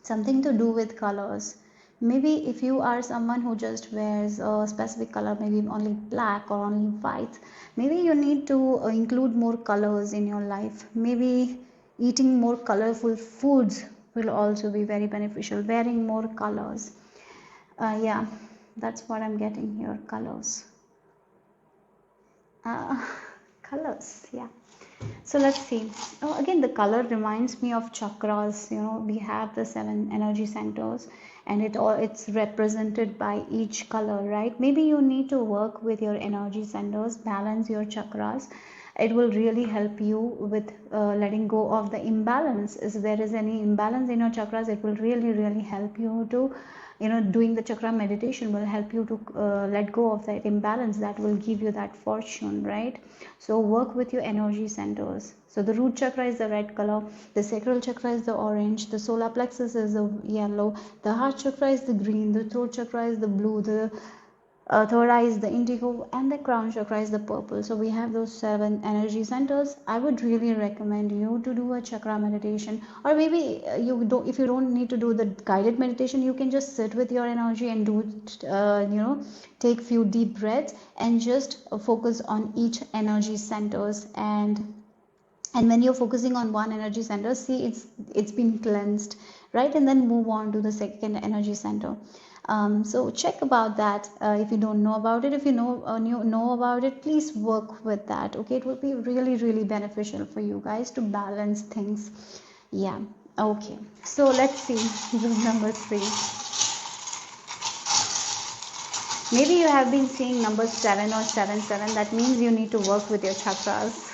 something to do with colors. Maybe if you are someone who just wears a specific color, maybe only black or only white, maybe you need to include more colors in your life. Maybe eating more colorful foods will also be very beneficial, wearing more colors. Yeah, that's what I'm getting here, colors. Colors, yeah. So let's see. Oh, again, the color reminds me of chakras. We have the 7 energy centers, and it's represented by each color, right? Maybe you need to work with your energy centers, balance your chakras. It will really help you with letting go of the imbalance. If there is any imbalance in your chakras, it will really help you to, doing the chakra meditation will help you to let go of that imbalance. That will give you that fortune, right? So work with your energy centers. So the root chakra is the red color, the sacral chakra is the orange, the solar plexus is the yellow, the heart chakra is the green, the throat chakra is the blue, the third eye is the indigo, and the crown chakra is the purple. So we have those 7 energy centers. I would really recommend you to do a chakra meditation, or maybe if you don't need to do the guided meditation, you can just sit with your energy and do take few deep breaths and just focus on each energy centers. And when you're focusing on one energy center, see it's been cleansed, right? And then move on to the second energy center. So check about that. If you don't know about it, if you know about it, please work with that. Okay, it will be really beneficial for you guys to balance things. Yeah. Okay, so let's see. Group number 3. Maybe you have been seeing number 7 or 77. That means you need to work with your chakras.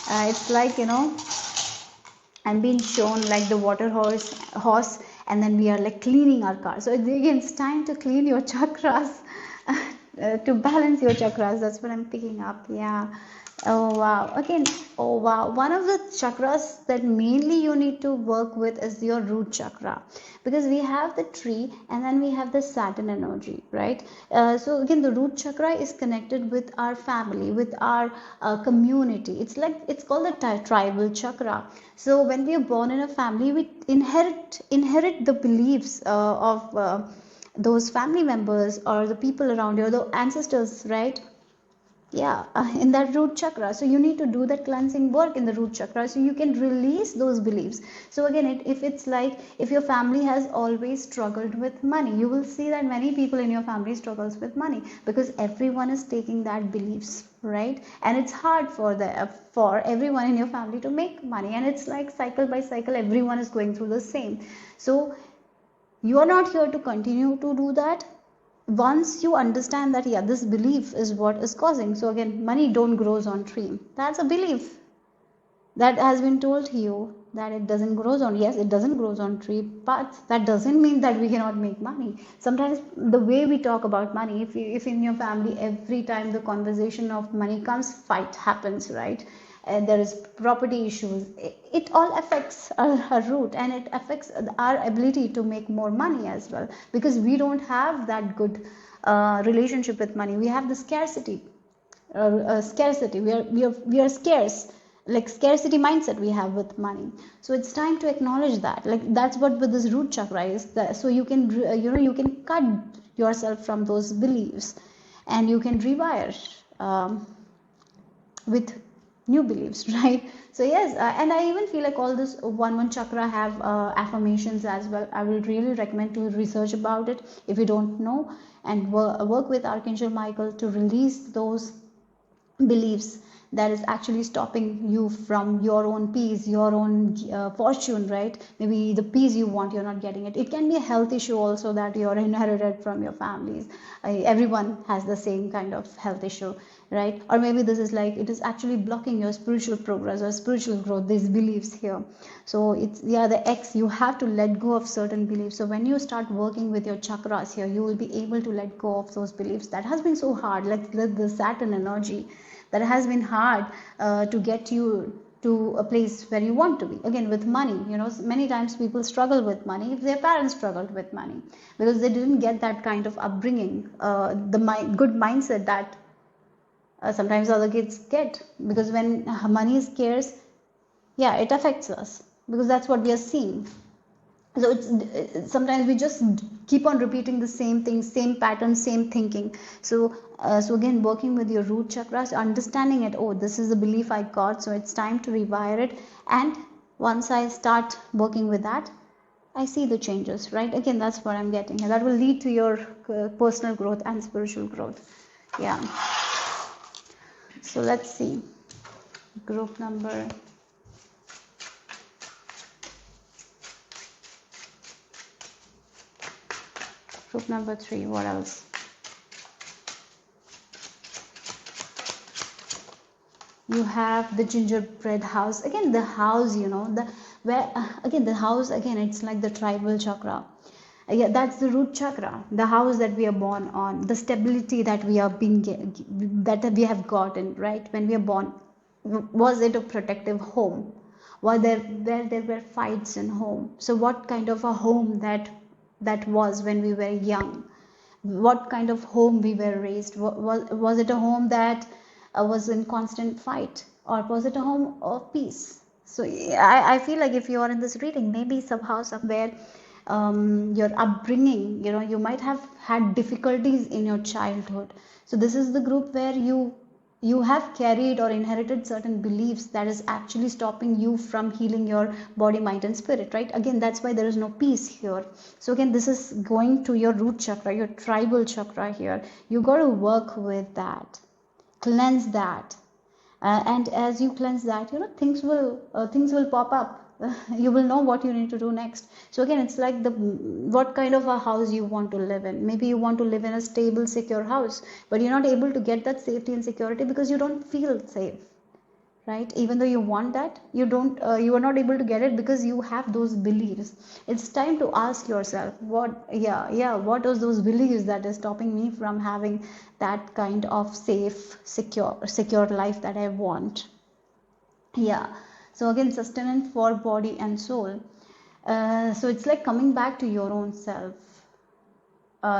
It's like, I'm being shown like the water horse, and then we are like cleaning our car. So again, it's time to clean your chakras, to balance your chakras. That's what I'm picking up. Yeah. Oh wow. Again, oh wow. One of the chakras that mainly you need to work with is your root chakra, because we have the tree and then we have the Saturn energy, right? So again, the root chakra is connected with our family, with our community. It's called the tribal chakra. So when we are born in a family, we inherit the beliefs of those family members or the people around you, the ancestors, right? Yeah, in that root chakra. So you need to do that cleansing work in the root chakra, so you can release those beliefs. So again, if it's like, if your family has always struggled with money, you will see that many people in your family struggles with money, because everyone is taking that beliefs, right? And it's hard for everyone in your family to make money, and it's like cycle by cycle, everyone is going through the same. So you are not here to continue to do that. Once you understand that, yeah, this belief is what is causing. So again, money don't grows on tree. That's a belief that has been told to you, that it doesn't grows on. Yes, it doesn't grows on tree, but that doesn't mean that we cannot make money. Sometimes the way we talk about money, if in your family every time the conversation of money comes, fight happens, right? And there is property issues. It all affects our root, and it affects our ability to make more money as well, because we don't have that good relationship with money. We have the scarcity. We are scarce, like scarcity mindset we have with money. So it's time to acknowledge that. Like that's what with this root chakra is. So you can you can cut yourself from those beliefs, and you can rewire with new beliefs, right? So yes, and I even feel like all this one chakra have affirmations as well. I will really recommend to research about it if you don't know, and work with Archangel Michael to release those beliefs that is actually stopping you from your own peace, your own fortune, right? Maybe the peace you want, you're not getting it. It can be a health issue also that you're inherited from your families. Everyone has the same kind of health issue, right? Or maybe this is like it is actually blocking your spiritual progress or spiritual growth, these beliefs here. So it's, yeah, the X, you have to let go of certain beliefs. So when you start working with your chakras here, you will be able to let go of those beliefs that has been so hard, like the Saturn energy, that has been hard to get you to a place where you want to be. Again, with money, you know, many times people struggle with money if their parents struggled with money because they didn't get that kind of upbringing, good mindset that sometimes other kids get. Because when money is scarce, yeah, it affects us because that's what we are seeing. So it's sometimes we just keep on repeating the same thing, same pattern, same thinking. So again, working with your root chakras, understanding it, oh, this is the belief I got, so it's time to rewire it. And once I start working with that, I see the changes, right? Again, that's what I'm getting, and that will lead to your personal growth and spiritual growth. Yeah. So let's see, group number Group number 3, what else? You have the gingerbread house. Again, the house, you know, again, the house, again, it's like the tribal chakra. Yeah, that's the root chakra, the house that we are born on, the stability that we are that we have gotten, right? When we are born, was it a protective home? Were there were fights in home? So what kind of a home that was when we were young? What kind of home we were raised? Was it a home that was in constant fight, or was it a home of peace? So I feel like if you are in this reading, maybe somehow somewhere your upbringing, you know, you might have had difficulties in your childhood. So this is the group where you have carried or inherited certain beliefs that is actually stopping you from healing your body, mind and spirit, right? Again, that's why there is no peace here. So again, this is going to your root chakra, your tribal chakra here. You got to work with that, cleanse that, and as you cleanse that, you know, things will pop up. You will know what you need to do next. So again, it's like what kind of a house you want to live in. Maybe you want to live in a stable, secure house, but you're not able to get that safety and security because you don't feel safe, right? Even though you want that, you are not able to get it because you have those beliefs. It's time to ask yourself, what are those beliefs that is stopping me from having that kind of safe, secure life that I want. Yeah. So again, sustenance for body and soul. So it's like coming back to your own self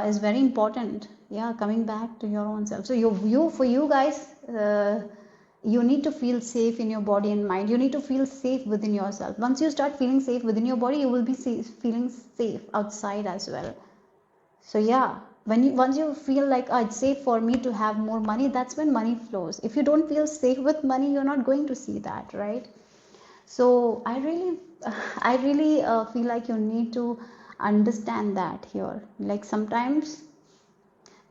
is very important. Yeah, coming back to your own self. So for you guys, you need to feel safe in your body and mind. You need to feel safe within yourself. Once you start feeling safe within your body, you will be feeling safe outside as well. So yeah, once you feel like, oh, it's safe for me to have more money, that's when money flows. If you don't feel safe with money, you're not going to see that, right? So I really feel like you need to understand that here. Like sometimes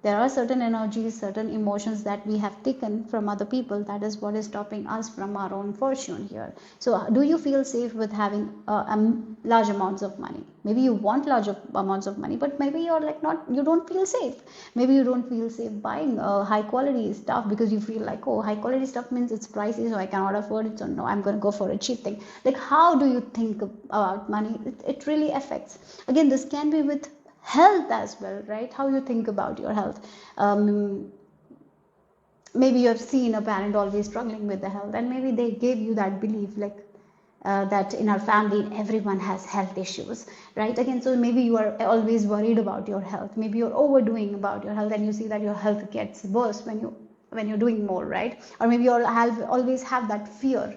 there are certain energies, certain emotions that we have taken from other people. That is what is stopping us from our own fortune here. So do you feel safe with having large amounts of money? Maybe you want large amounts of money, but maybe you're like you don't feel safe. Maybe you don't feel safe buying high quality stuff because you feel like, oh, high quality stuff means it's pricey, so I cannot afford it. So no, I'm going to go for a cheap thing. Like, how do you think about money? It really affects. Again, this can be with health as well, right? How you think about your health. Maybe you have seen a parent always struggling with the health, and maybe they gave you that belief, like that in our family everyone has health issues, right? Again, so maybe you are always worried about your health. Maybe you're overdoing about your health, and you see that your health gets worse when you're doing more, right? Or maybe you always have that fear.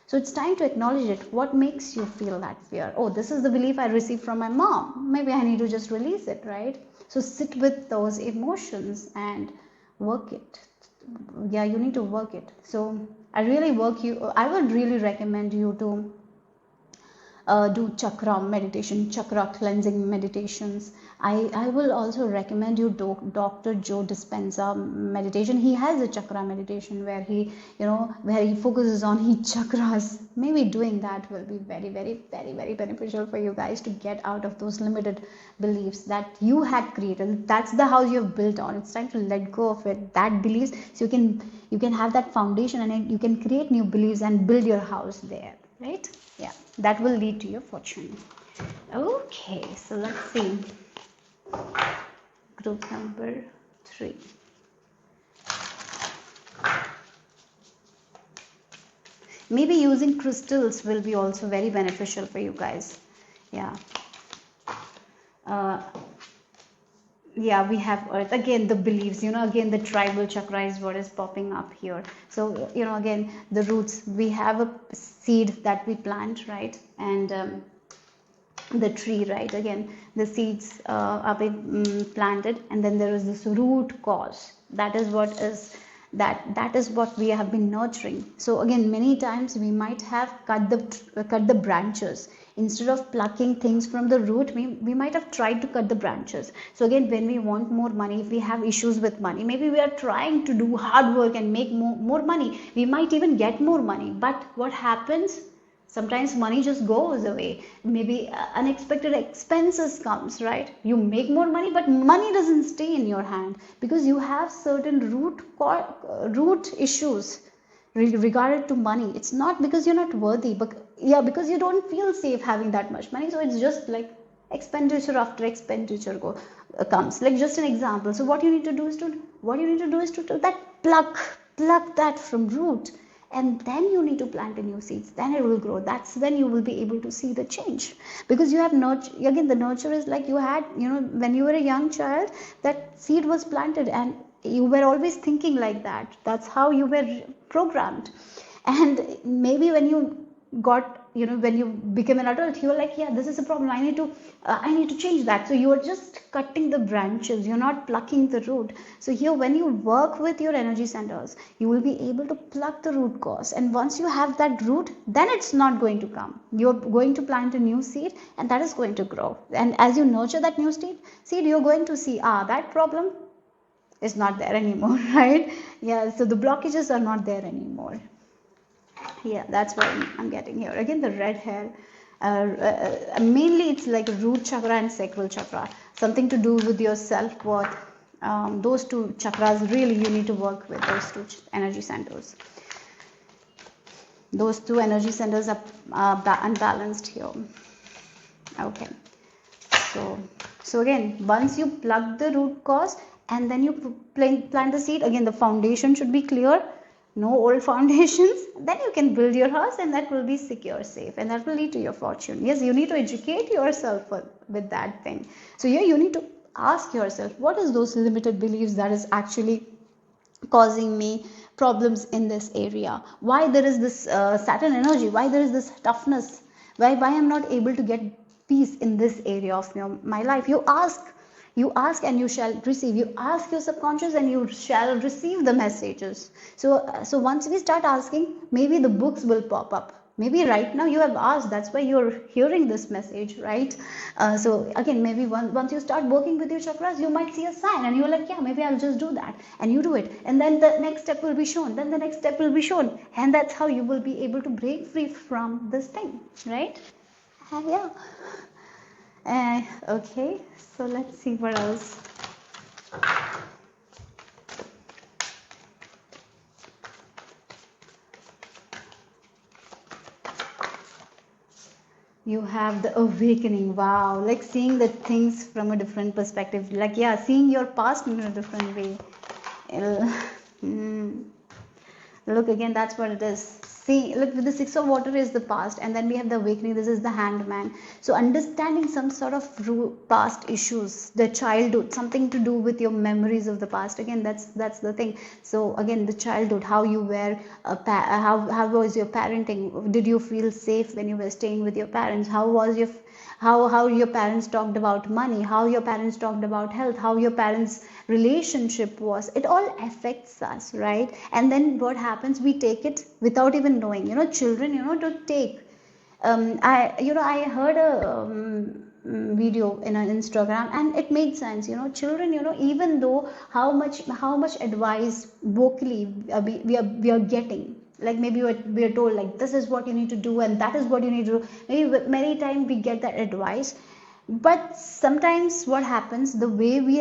So it's time to acknowledge it. What makes you feel that fear? Oh, this is the belief I received from my mom. Maybe I need to just release it, right? So sit with those emotions and work it. Yeah, you need to work it. So I would really recommend you to do chakra meditation, chakra cleansing meditations. I will also recommend you Dr. Joe Dispenza meditation. He has a chakra meditation where where he focuses on his chakras. Maybe doing that will be very, very, very, very beneficial for you guys to get out of those limited beliefs that you had created. That's the house you have built on. It's time to let go of it, that beliefs, so you can have that foundation, and you can create new beliefs and build your house there, right? Yeah, that will lead to your fortune. Okay, so let's see. Group number 3. Maybe using crystals will be also very beneficial for you guys. Yeah. Yeah, we have earth again, the beliefs, again the tribal chakra is what is popping up here. So again, the roots, we have a seed that we plant, right? And the tree, right? Again, the seeds are being planted, and then there is this root cause. That is what we have been nurturing. So again, many times we might have cut the branches. Instead of plucking things from the root, we might have tried to cut the branches. So again, when we want more money, if we have issues with money, maybe we are trying to do hard work and make more money, we might even get more money, but what happens? Sometimes money just goes away. Maybe unexpected expenses comes, right? You make more money, but money doesn't stay in your hand because you have certain root issues regarded to money. It's not because you're not worthy, but yeah, because you don't feel safe having that much money. So it's just like expenditure after expenditure comes. Like just an example. So what you need to do is to that pluck that from root, and then you need to plant a new seeds. Then it will grow. That's when you will be able to see the change, because you have nurture. Again, the nurture is like you had, when you were a young child, that seed was planted, and you were always thinking like that. That's how you were programmed. And maybe when you got, when you became an adult, you were like, yeah, this is a problem, I need to change that. So you are just cutting the branches, you're not plucking the root. So here, when you work with your energy centers, you will be able to pluck the root cause, and once you have that root, then it's not going to come. You're going to plant a new seed, and that is going to grow. And as you nurture that new seed, you're going to see, that problem is not there anymore, right? Yeah, so the blockages are not there anymore. Yeah, that's what I'm getting here. Again, the red hair, mainly it's like root chakra and sacral chakra, something to do with your self-worth. Those two chakras, really you need to work with those two energy centers. Those two energy centers are unbalanced here. Okay, so again, once you plug the root cause and then you plant the seed, again the foundation should be clear, no old foundations, then you can build your house, and that will be secure, safe, and that will lead to your fortune. Yes, you need to educate yourself with that thing. So here you need to ask yourself, what is those limited beliefs that is actually causing me problems in this area? Why there is this Saturn energy? Why there is this toughness? Why I'm not able to get peace in this area of my life? You ask and you shall receive. You ask your subconscious and you shall receive the messages. So once we start asking, maybe the books will pop up. Maybe right now you have asked, that's why you're hearing this message, right? So again, maybe once you start working with your chakras, you might see a sign and you're like, yeah, maybe I'll just do that. And you do it. And then the next step will be shown. Then the next step will be shown. And that's how you will be able to break free from this thing, right? Yeah. Okay, so let's see what else. You have the awakening. Wow, like seeing the things from a different perspective. Like, yeah, seeing your past in a different way. Look, again, that's what it is. See, look, with the 6 of water is the past, and then we have the awakening. This is the hanged man. So understanding some sort of past issues, the childhood, something to do with your memories of the past. Again, that's the thing. So again, the childhood, how you were, how was your parenting? Did you feel safe when you were staying with your parents? How how your parents talked about money, how your parents talked about health, how your parents relationship was. It all affects us, right? And then what happens, we take it without even knowing. Children, to take, I heard a video in an Instagram, and it made sense. Children, even though how much advice vocally we are getting, like maybe we are told like this is what you need to do and that is what you need to do. Maybe many times we get that advice, but sometimes what happens, the way we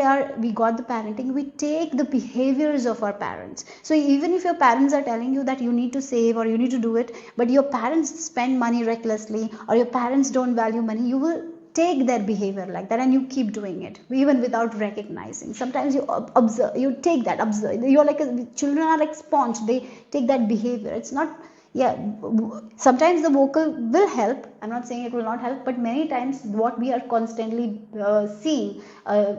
got the parenting, we take the behaviors of our parents. So even if your parents are telling you that you need to save or you need to do it, but your parents spend money recklessly, or your parents don't value money, you will take their behavior like that and you keep doing it even without recognizing. Sometimes you observe, you take that, observe, you're like children are like sponge, they take that behavior. It's not, yeah, sometimes the vocal will help, I'm not saying it will not help, but many times what we are constantly seeing,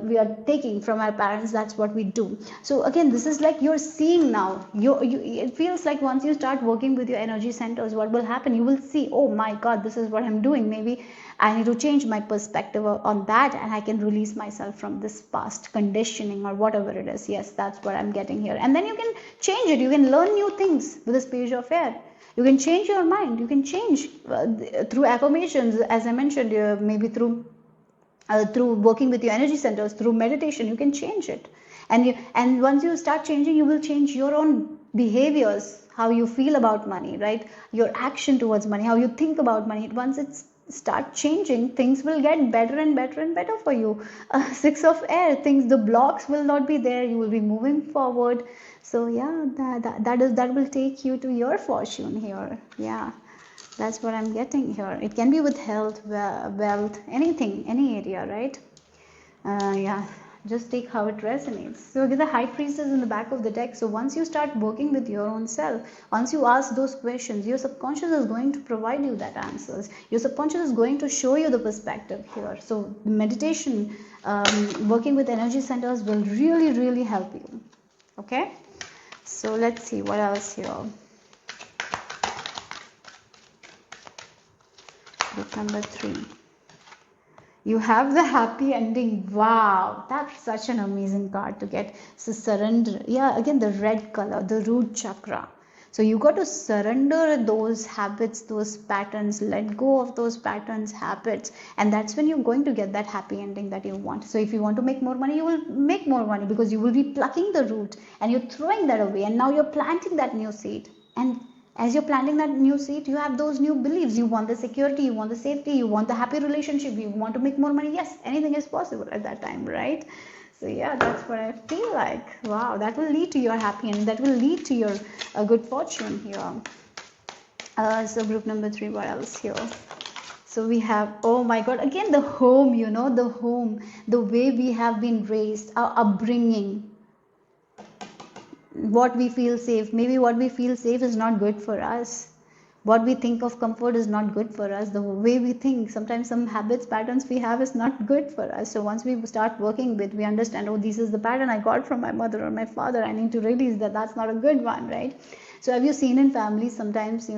we are taking from our parents, that's what we do. So again, this is like you're seeing now, it feels like once you start working with your energy centers, what will happen, you will see, oh my god, this is what I'm doing, maybe I need to change my perspective on that, and I can release myself from this past conditioning or whatever it is. Yes, that's what I'm getting here. And then you can change it, you can learn new things with this page of air. You can change your mind, you can change through affirmations, as I mentioned, maybe through working with your energy centers, through meditation, you can change it. And once you start changing, you will change your own behaviors, how you feel about money, right? Your action towards money, how you think about money. Once it's start changing, things will get better and better and better for you. Six of air, things, the blocks will not be there, you will be moving forward. So yeah, that will take you to your fortune here. Yeah, that's what I'm getting here. It can be with health, wealth, anything, any area, right? Yeah, just take how it resonates. So the high priestess in the back of the deck. So once you start working with your own self, once you ask those questions, your subconscious is going to provide you that answers. Your subconscious is going to show you the perspective here. So meditation, working with energy centers will really, really help you. Okay, so let's see what else here. Book number 3. You have the happy ending. Wow, that's such an amazing card to get. So surrender. Yeah, again, the red color, the root chakra. So you got to surrender those habits, those patterns, let go of those patterns, habits, and that's when you're going to get that happy ending that you want. So if you want to make more money, you will make more money because you will be plucking the root and you're throwing that away, and now you're planting that new seed. And as you're planting that new seed, you have those new beliefs. You want the security, you want the safety, you want the happy relationship, you want to make more money. Yes, anything is possible at that time, right? So yeah, that's what I feel like. Wow, that will lead to your happy and that will lead to your good fortune here. So group number 3, what else here? So we have, oh my god, again the home, the home, the way we have been raised, our upbringing, what we feel safe. Maybe what we feel safe is not good for us. What we think of comfort is not good for us. The way we think, sometimes some habits, patterns we have is not good for us. So once we start working with, we understand, oh, this is the pattern I got from my mother or my father. I need to release that. That's not a good one, right? So have you seen in families sometimes,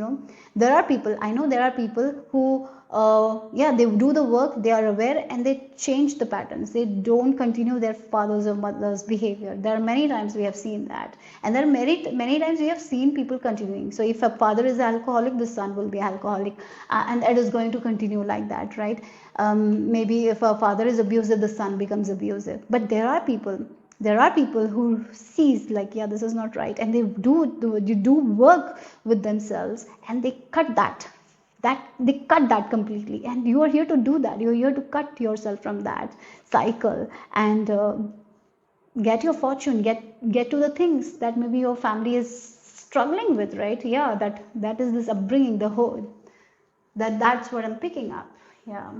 there are people, I know there are people who they do the work, they are aware, and they change the patterns. They don't continue their father's or mother's behavior. There are many times we have seen that, and there are many times we have seen people continuing. So if a father is alcoholic, the son will be alcoholic, and it is going to continue like that, right? Maybe if a father is abusive, the son becomes abusive. But there are people who sees like, yeah, this is not right, and they do work with themselves, and they cut that completely. And you are here to do that. You're here to cut yourself from that cycle and get your fortune, get to the things that maybe your family is struggling with, right? Yeah, that is this upbringing, the whole that's what I'm picking up. Yeah.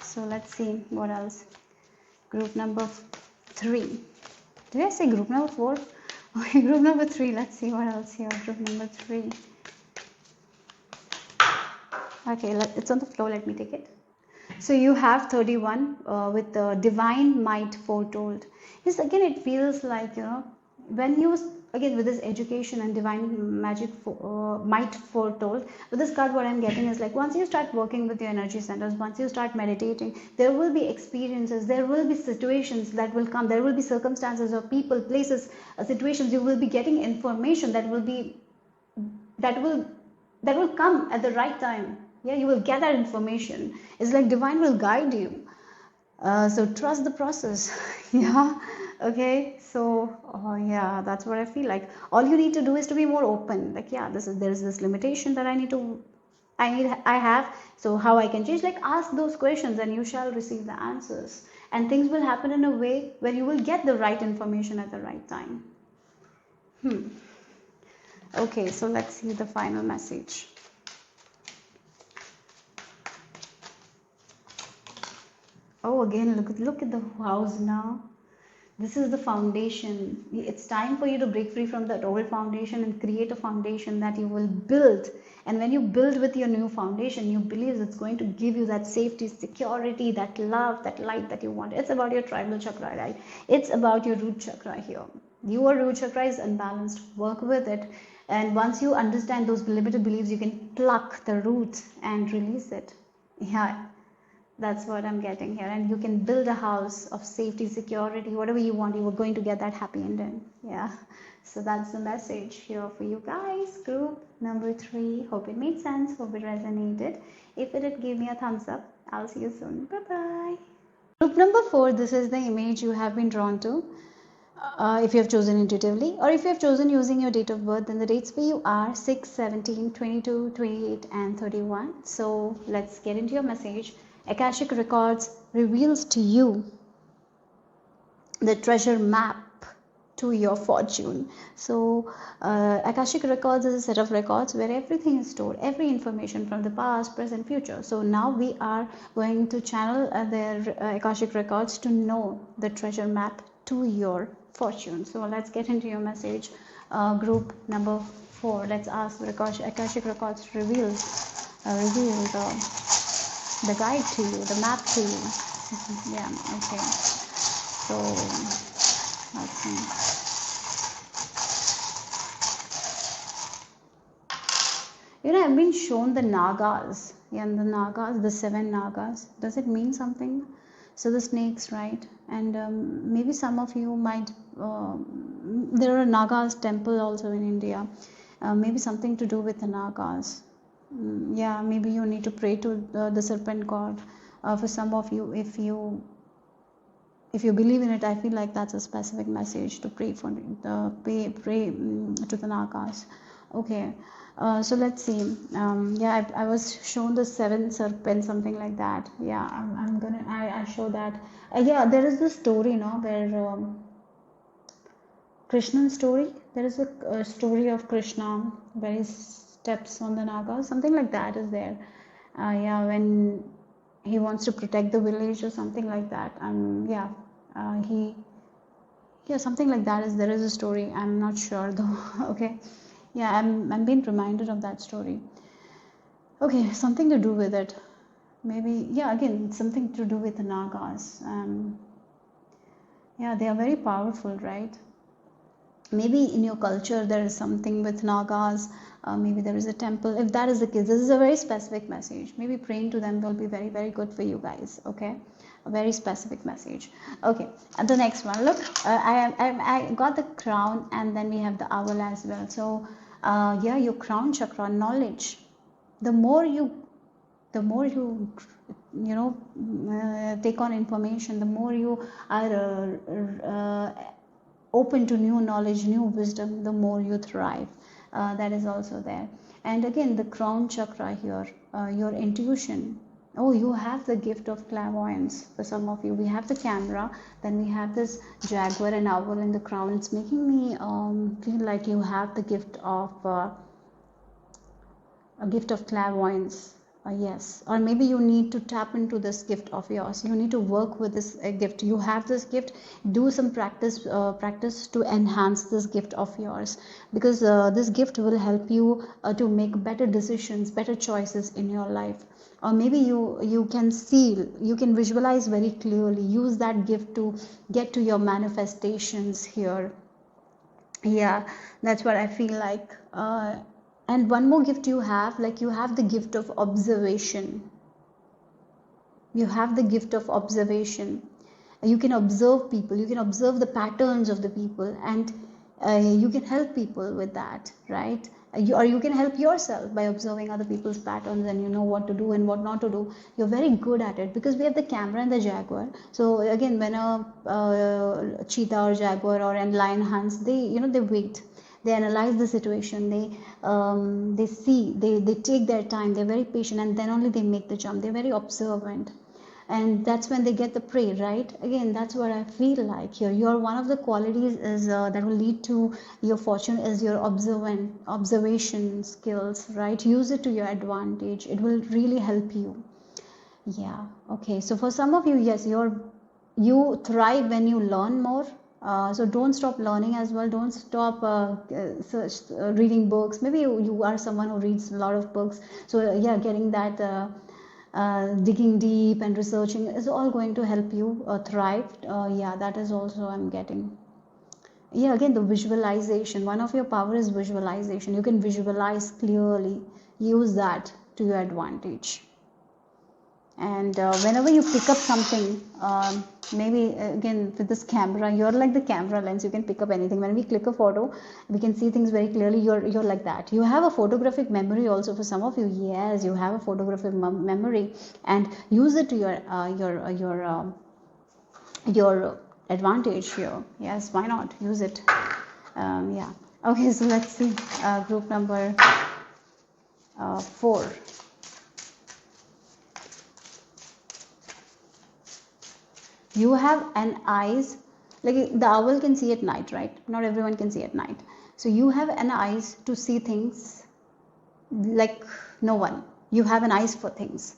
So let's see what else. Group number 3. Did I say group number 4? Okay, group number 3. Let's see what else here. Group number 3. Okay, it's on the floor. Let me take it. So you have 31 with the divine might foretold. Yes, again, it feels like, when you, again, with this education and divine magic might foretold, with this card what I'm getting is like, once you start working with your energy centers, once you start meditating, there will be experiences, there will be situations that will come, there will be circumstances or people, places, situations, you will be getting information that will be, that will that will come at the right time. Yeah, you will get that information. It's like divine will guide you. So trust the process. Yeah. Okay. So yeah, that's what I feel like. All you need to do is to be more open. Like, yeah, there's this limitation that I have. So how I can change? Like, ask those questions, and you shall receive the answers. And things will happen in a way where you will get the right information at the right time. Okay. So let's see the final message. Oh, again, look at the house now. This is the foundation. It's time for you to break free from that old foundation and create a foundation that you will build. And when you build with your new foundation, you believe it's going to give you that safety, security, that love, that light that you want. It's about your tribal chakra, right? It's about your root chakra here. Your root chakra is unbalanced. Work with it. And once you understand those limited beliefs, you can pluck the root and release it. Yeah, that's what I'm getting here. And you can build a house of safety, security, whatever you want. You are going to get that happy ending. Yeah. So that's the message here for you guys. Group number 3. Hope it made sense. Hope it resonated. If it did, give me a thumbs up. I'll see you soon. Bye-bye. Group number 4. This is the image you have been drawn to. If you have chosen intuitively, or if you have chosen using your date of birth, then the dates for you are 6, 17, 22, 28 and 31. So let's get into your message. Akashic Records reveals to you the treasure map to your fortune. So Akashic Records is a set of records where everything is stored, every information from the past, present, future. So now we are going to channel their Akashic Records to know the treasure map to your fortune. So let's get into your message. Group number 4. Let's ask the Akashic Records reveal the guide to you, the map to you. Yeah. Okay. So let's see. I've been shown the Nagas. Yeah, the Nagas, the 7 Nagas. Does it mean something? So the snakes, right? And maybe some of you might, there are Nagas temple also in India. Maybe something to do with the Nagas. Yeah, maybe you need to pray to the serpent god. For some of you, if you believe in it, I feel like that's a specific message to pray for, pray to the Nagas. Okay. So let's see. Yeah, I was shown the 7 serpents, something like that. Yeah, I show that. Yeah, there is this story, where Krishna's story. There is a story of Krishna where he steps on the Naga. Something like that is there. Yeah, when he wants to protect the village or something like that. Yeah, something like that is there is a story. I'm not sure though. Okay. Yeah, I'm being reminded of that story. Okay, something to do with it. Maybe, yeah, again, something to do with the Nagas. Yeah, they are very powerful, right? Maybe in your culture there is something with Nagas. Maybe there is a temple. If that is the case, this is a very specific message. Maybe praying to them will be very, very good for you guys. Okay, a very specific message. Okay, and the next one. Look, I got the crown, and then we have the owl as well. So yeah, your crown chakra, knowledge. The more you take on information, the more you are open to new knowledge, new wisdom, the more you thrive. That is also there. And again, the crown chakra here, your intuition. Oh, you have the gift of clairvoyance. For some of you, we have the camera, then we have this jaguar and owl in the crown. It's making me feel like you have the gift of a gift of clairvoyance. Yes, or maybe you need to tap into this gift of yours. You need to work with this gift. You have this gift. Do some practice to enhance this gift of yours, because this gift will help you to make better decisions, better choices in your life. Or maybe you can see, you can visualize very clearly. Use that gift to get to your manifestations here. Yeah, that's what I feel like. And one more gift you have, like you have the gift of observation. You have the gift of observation. You can observe people, you can observe the patterns of the people, and you can help people with that, right? Or you can help yourself by observing other people's patterns, and you know what to do and what not to do. You're very good at it because we have the camera and the jaguar. So again, when a cheetah or jaguar or a lion hunts, they, you know, they wait, they analyze the situation, they see, they take their time, they're very patient, and then only they make the jump. They're very observant, and that's when they get the prey, right? Again, that's what I feel like here. Your one of the qualities is that will lead to your fortune is your observation skills, right? Use it to your advantage, it will really help you. Yeah, okay, so for some of you, yes, you thrive when you learn more. So don't stop learning as well. Don't stop reading books. Maybe you are someone who reads a lot of books. So yeah, getting that digging deep and researching is all going to help you thrive. Yeah, that is also I'm getting. Yeah, again, the visualization. One of your power is visualization. You can visualize clearly. Use that to your advantage. And whenever you pick up something, maybe again with this camera, you're like the camera lens. You can pick up anything. When we click a photo, we can see things very clearly. You're like that. You have a photographic memory also. For some of you, yes, you have a photographic memory, and use it to your advantage here. Yes, why not use it? Yeah. Okay, so let's see group number 4. You have an eyes, like the owl can see at night, right? Not everyone can see at night. So you have an eyes to see things like no one. You have an eyes for things.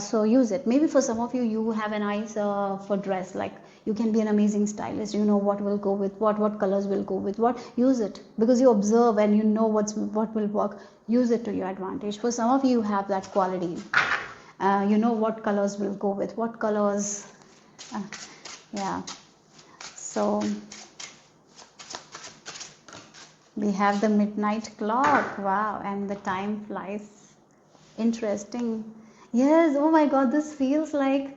So use it. Maybe for some of you, you have an eyes for dress. Like you can be an amazing stylist. You know what will go with what colors will go with what. Use it because you observe and you know what will work. Use it to your advantage. For some of you, you have that quality. You know what colors will go with what colors. Yeah, so we have the midnight clock. Wow, and the time flies. Interesting. Yes, oh my god, this feels like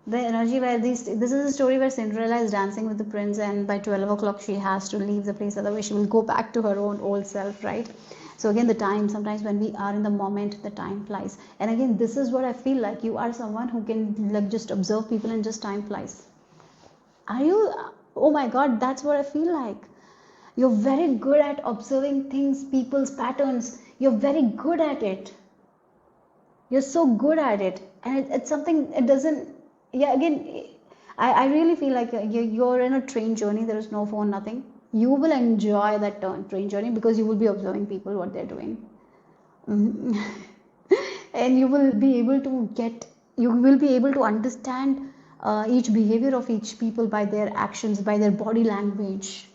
the energy where this is a story where Cinderella is dancing with the prince, and by 12 o'clock she has to leave the place, otherwise she will go back to her own old self, right? So again, the time, sometimes when we are in the moment, the time flies. And again, this is what I feel like. You are someone who can like just observe people and just time flies. Are you? Oh my god, that's what I feel like. You're very good at observing things, people's patterns. You're very good at it. You're so good at it, and it's something. It doesn't. Yeah, again, I really feel like you're in a train journey. There is no phone, nothing. You will enjoy that train journey because you will be observing people, what they're doing. And you will be able to understand each behavior of each people by their actions, by their body language.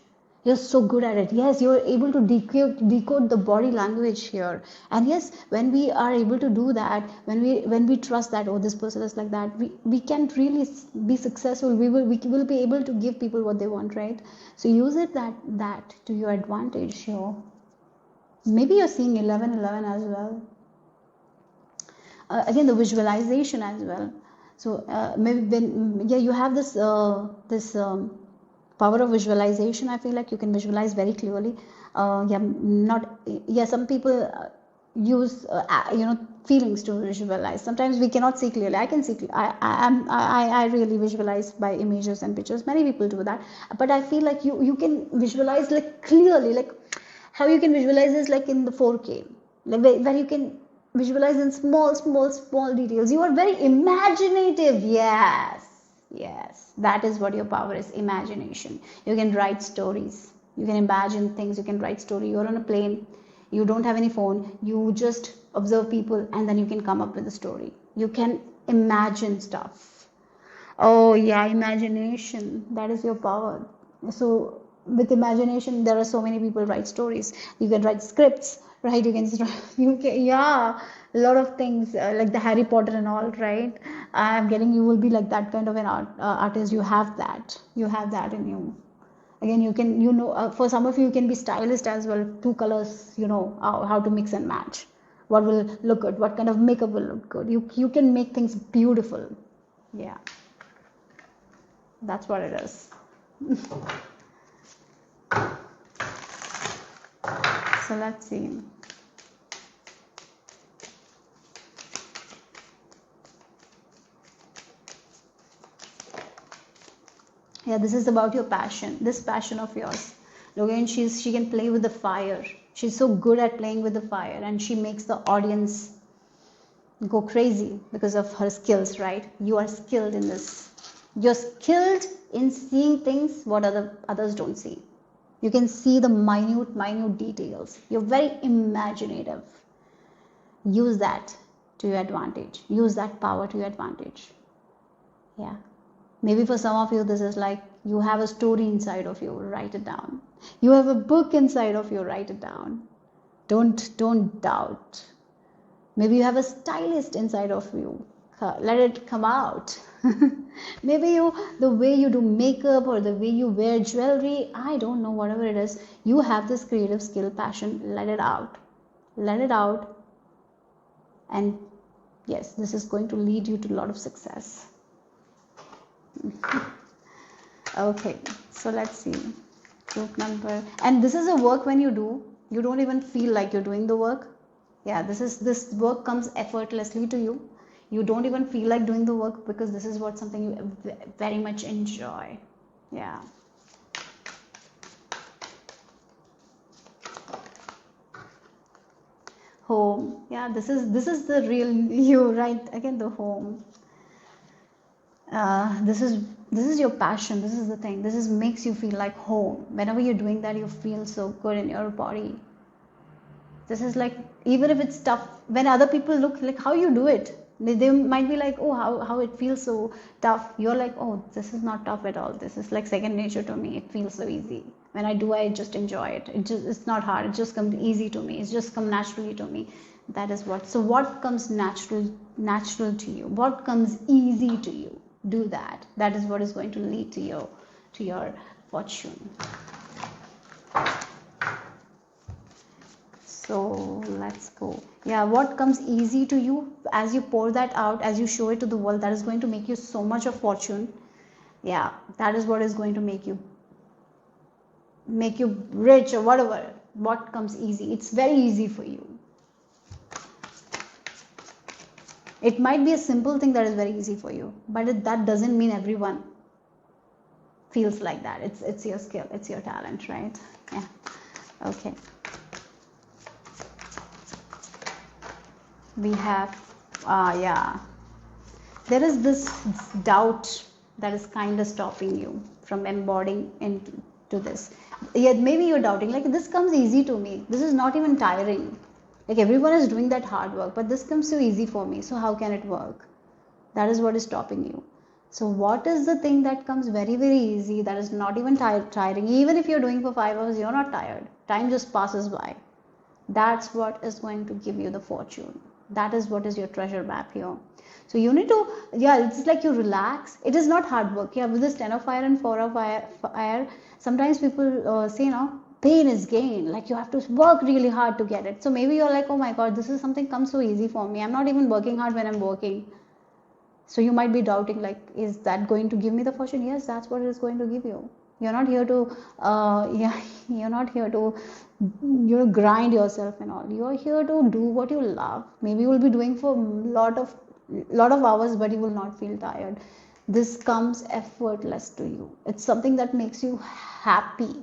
You're so good at it. Yes, you're able to decode the body language here. And yes, when we are able to do that, when we trust that, oh, this person is like that, we can really be successful. We will be able to give people what they want, right? So use it that to your advantage here. Maybe you're seeing 1111 as well. Again, the visualization as well. So maybe when you have this power of visualization, I feel like you can visualize very clearly. Some people use feelings to visualize. Sometimes we cannot see clearly. I can see I really visualize by images and pictures. Many people do that, but I feel like you can visualize like clearly. Like how you can visualize is like in the 4K, like where you can visualize in small details. You are very imaginative. Yes, that is what your power is, imagination. You can write stories, you can imagine things, you can write story. You're on a plane, you don't have any phone, you just observe people, and then you can come up with a story. You can imagine stuff. Oh yeah, imagination, that is your power. So with imagination, there are so many people write stories. You can write scripts, right? Yeah, a lot of things like the Harry Potter and all, right? I'm getting you will be like that kind of an artist. You have that in you. Again, you can, you know, for some of you, you can be stylist as well. Two colors, you know how to mix and match. What will look good? What kind of makeup will look good? You can make things beautiful. Yeah, that's what it is. So let's see. Yeah, this is about your passion, this passion of yours. Again, she can play with the fire. She's so good at playing with the fire, and she makes the audience go crazy because of her skills, right? You are skilled in this. You're skilled in seeing things what others don't see. You can see the minute details. You're very imaginative. Use that to your advantage. Use that power to your advantage. Yeah. Maybe for some of you, this is like you have a story inside of you, write it down. You have a book inside of you, write it down. Don't doubt. Maybe you have a stylist inside of you. Let it come out. Maybe the way you do makeup or the way you wear jewelry, I don't know, whatever it is, you have this creative skill, passion, let it out. Let it out. And yes, this is going to lead you to a lot of success. Okay, so let's see. Group number. And this is a work when you do, you don't even feel like you're doing the work. Yeah, this work comes effortlessly to you. You don't even feel like doing the work because this is what something you very much enjoy. Yeah. Home. Yeah, this is the real you, right? Again, the home. This is your passion. This is the thing. This is makes you feel like home. Whenever you're doing that, you feel so good in your body. This is like, even if it's tough, when other people look like how you do it, they might be like, oh, how it feels so tough. You're like, oh, this is not tough at all. This is like second nature to me. It feels so easy. When I do, I just enjoy it. It's not hard. It just comes easy to me. It's just come naturally to me. That is what. So what comes natural to you? What comes easy to you? Do that. That is what is going to lead to your fortune. So let's go. Yeah, what comes easy to you, as you pour that out, as you show it to the world, that is going to make you so much of fortune. Yeah, that is what is going to make you rich or whatever. What comes easy, it's very easy for you. It might be a simple thing that is very easy for you, but that doesn't mean everyone feels like that. It's your skill, it's your talent, right? Yeah. Okay. We have, yeah, there is this doubt that is kind of stopping you from embodying into this. Yeah, maybe you're doubting, like, this comes easy to me. This is not even tiring. Like, everyone is doing that hard work, but this comes so easy for me. So how can it work? That is what is stopping you. So what is the thing that comes very, very easy, that is not even tiring? Even if you're doing for 5 hours, you're not tired. Time just passes by. That's what is going to give you the fortune. That is what is your treasure map here. So you need to, yeah, it's like you relax. It is not hard work. Yeah, with this 10 of fire and 4 of fire, sometimes people say, pain is gain. Like, you have to work really hard to get it. So maybe you're like, oh my God, this is something comes so easy for me. I'm not even working hard when I'm working. So you might be doubting, like, is that going to give me the fortune? Yes, that's what it is going to give you. You're not here to, you're not here to, grind yourself and all. You're here to do what you love. Maybe you will be doing for lot of hours, but you will not feel tired. This comes effortless to you. It's something that makes you happy.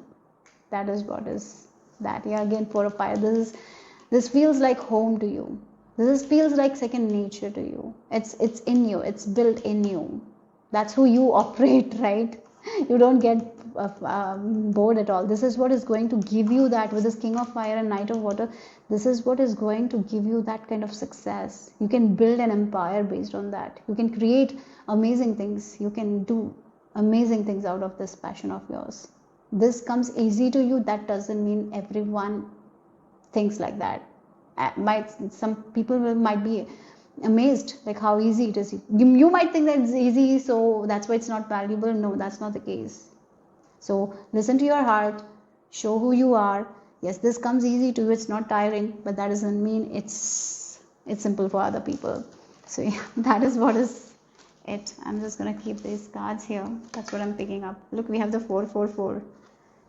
That is what is that. Yeah, again, 4 of fire. This feels like home to you. This feels like second nature to you. It's in you. It's built in you. That's who you operate, right? You don't get bored at all. This is what is going to give you that, with this king of fire and knight of water. This is what is going to give you that kind of success. You can build an empire based on that. You can create amazing things. You can do amazing things out of this passion of yours. This comes easy to you. That doesn't mean everyone thinks like that. Some people might be amazed, like, how easy it is. You might think that it's easy, so that's why it's not valuable. No, that's not the case. So listen to your heart, show who you are. Yes, this comes easy to you, it's not tiring, but that doesn't mean it's simple for other people. So yeah, that is what is it. I'm just gonna keep these cards here. That's what I'm picking up. Look, we have the 444.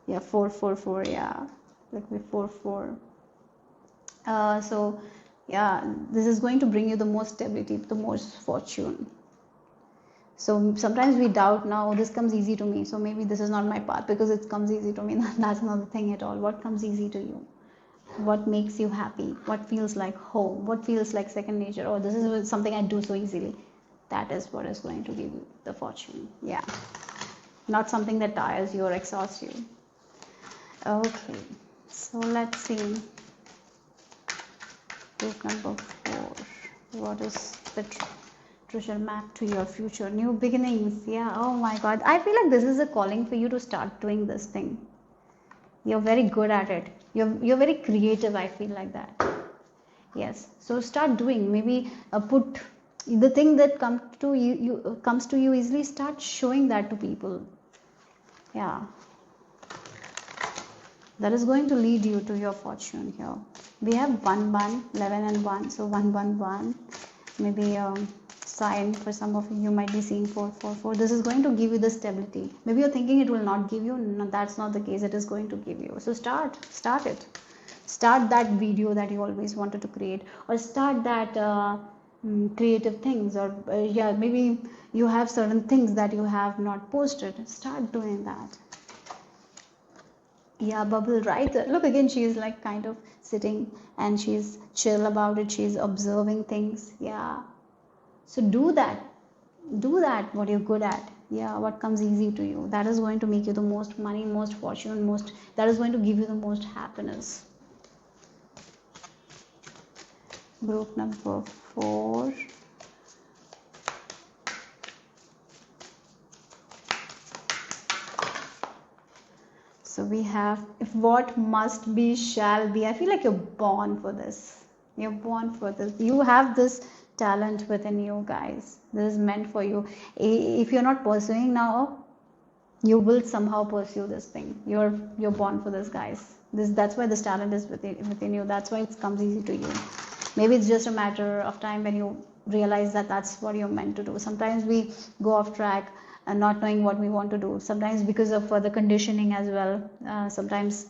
Yeah, 444. Yeah, look, we 44. So yeah, this is going to bring you the most stability, the most fortune. So sometimes we doubt, now this comes easy to me, so maybe this is not my path because it comes easy to me. That's not the thing at all. What comes easy to you? What makes you happy? What feels like home? What feels like second nature? Oh, this is something I do so easily. That is what is going to give you the fortune. Yeah, not something that tires you or exhausts you. Okay, so let's see. Group number 4. What is the treasure map to your future? New beginnings. Yeah, oh my god, I feel like this is a calling for you to start doing this thing. You're very good at it. You're very creative, I feel like that. Yes, so start doing. Maybe put the thing that comes to you easily, start showing that to people. Yeah, that is going to lead you to your fortune here. We have 1 1 11 and 1, so 1 1 1. Maybe sign for some of you might be seeing 4 4 4. This is going to give you the stability. Maybe you're thinking it will not give you. No, that's not the case. It is going to give you. So start it. Start that video that you always wanted to create, or start that creative things, or yeah, maybe you have certain things that you have not posted. Start doing that. Yeah, bubble, right there. Look, again, she is like kind of sitting and she's chill about it. She's observing things. Yeah, so do that what you're good at. Yeah, what comes easy to you, that is going to make you the most money, most fortune, most, that is going to give you the most happiness. Group number 4. So we have, if what must be shall be. I feel like you're born for this. You're born for this. You have this talent within you, guys. This is meant for you. If you're not pursuing now, you will somehow pursue this thing. You're born for this, guys. That's why this talent is within you. That's why it comes easy to you. Maybe it's just a matter of time when you realize that that's what you're meant to do. Sometimes we go off track and not knowing what we want to do. Sometimes because of the conditioning as well. Sometimes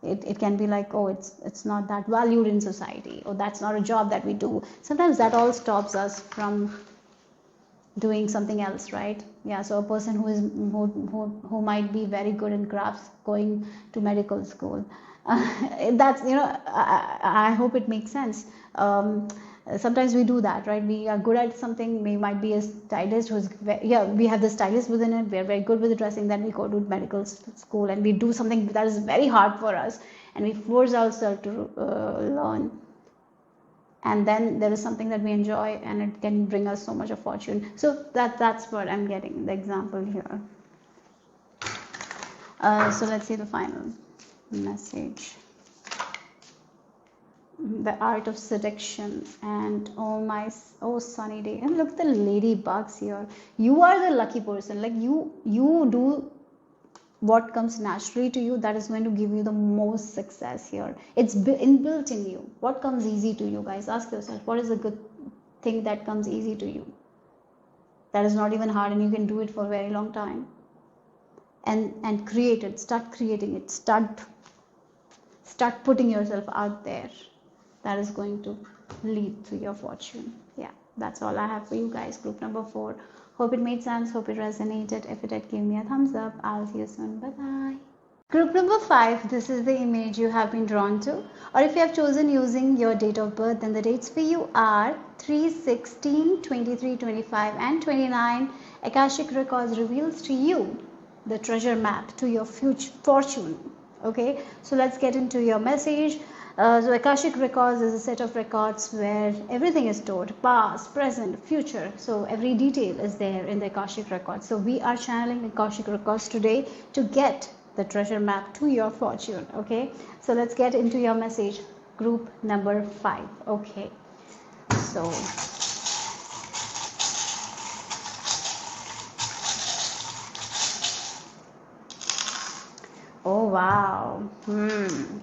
it can be like, oh, it's not that valued in society, or that's not a job that we do. Sometimes that all stops us from doing something else, right? Yeah, so a person who might be very good in crafts, going to medical school, that's, I hope it makes sense. Sometimes we do that, right? We are good at something. We might be a stylist who's we have the stylist within it. We're very good with the dressing. Then we go to medical school and we do something that is very hard for us, and we force ourselves to learn. And then there is something that we enjoy, and it can bring us so much of fortune. So that's what I'm getting the example here. So let's see the final message. The art of seduction. And oh sunny day, and look at the ladybugs here. You are the lucky person. Like you do what comes naturally to you, that is going to give you the most success here. It's inbuilt in you. What comes easy to you, guys? Ask yourself, what is a good thing that comes easy to you, that is not even hard, and you can do it for a very long time, and create it. Start creating it. Start putting yourself out there. That is going to lead to your fortune. Yeah, that's all I have for you guys. Group number 4. Hope it made sense. Hope it resonated. If it did, give me a thumbs up. I'll see you soon. Bye bye. Group number 5. This is the image you have been drawn to, or if you have chosen using your date of birth, then the dates for you are 3, 16, 23, 25 and 29. Akashic Records reveals to you the treasure map to your future fortune. Okay, so let's get into your message. So Akashic Records is a set of records where everything is stored, past, present, future. So every detail is there in the Akashic Records. So we are channeling Akashic Records today to get the treasure map to your fortune. Okay, so let's get into your message. Group number 5. Okay, so Oh wow.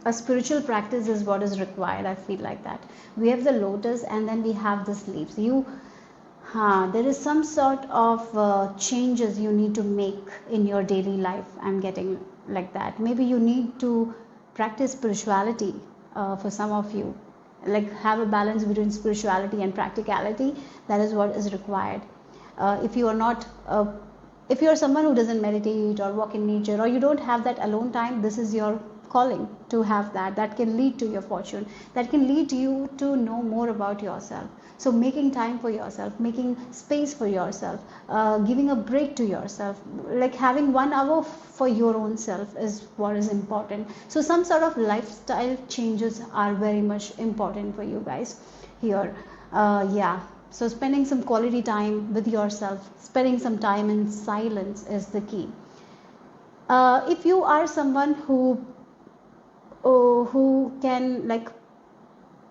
A spiritual practice is what is required. I feel like that. We have the lotus and then we have the sleeves. There is some sort of changes you need to make in your daily life. I'm getting like that. Maybe you need to practice spirituality for some of you. Like have a balance between spirituality and practicality. That is what is required. If you are not if you're someone who doesn't meditate or walk in nature, or you don't have that alone time, this is your calling to have that. That can lead to your fortune, that can lead you to know more about yourself. So making time for yourself, making space for yourself, giving a break to yourself, like having 1 hour for your own self is what is important. So some sort of lifestyle changes are very much important for you guys here. Yeah, so spending some quality time with yourself, spending some time in silence is the key. If you are someone who can like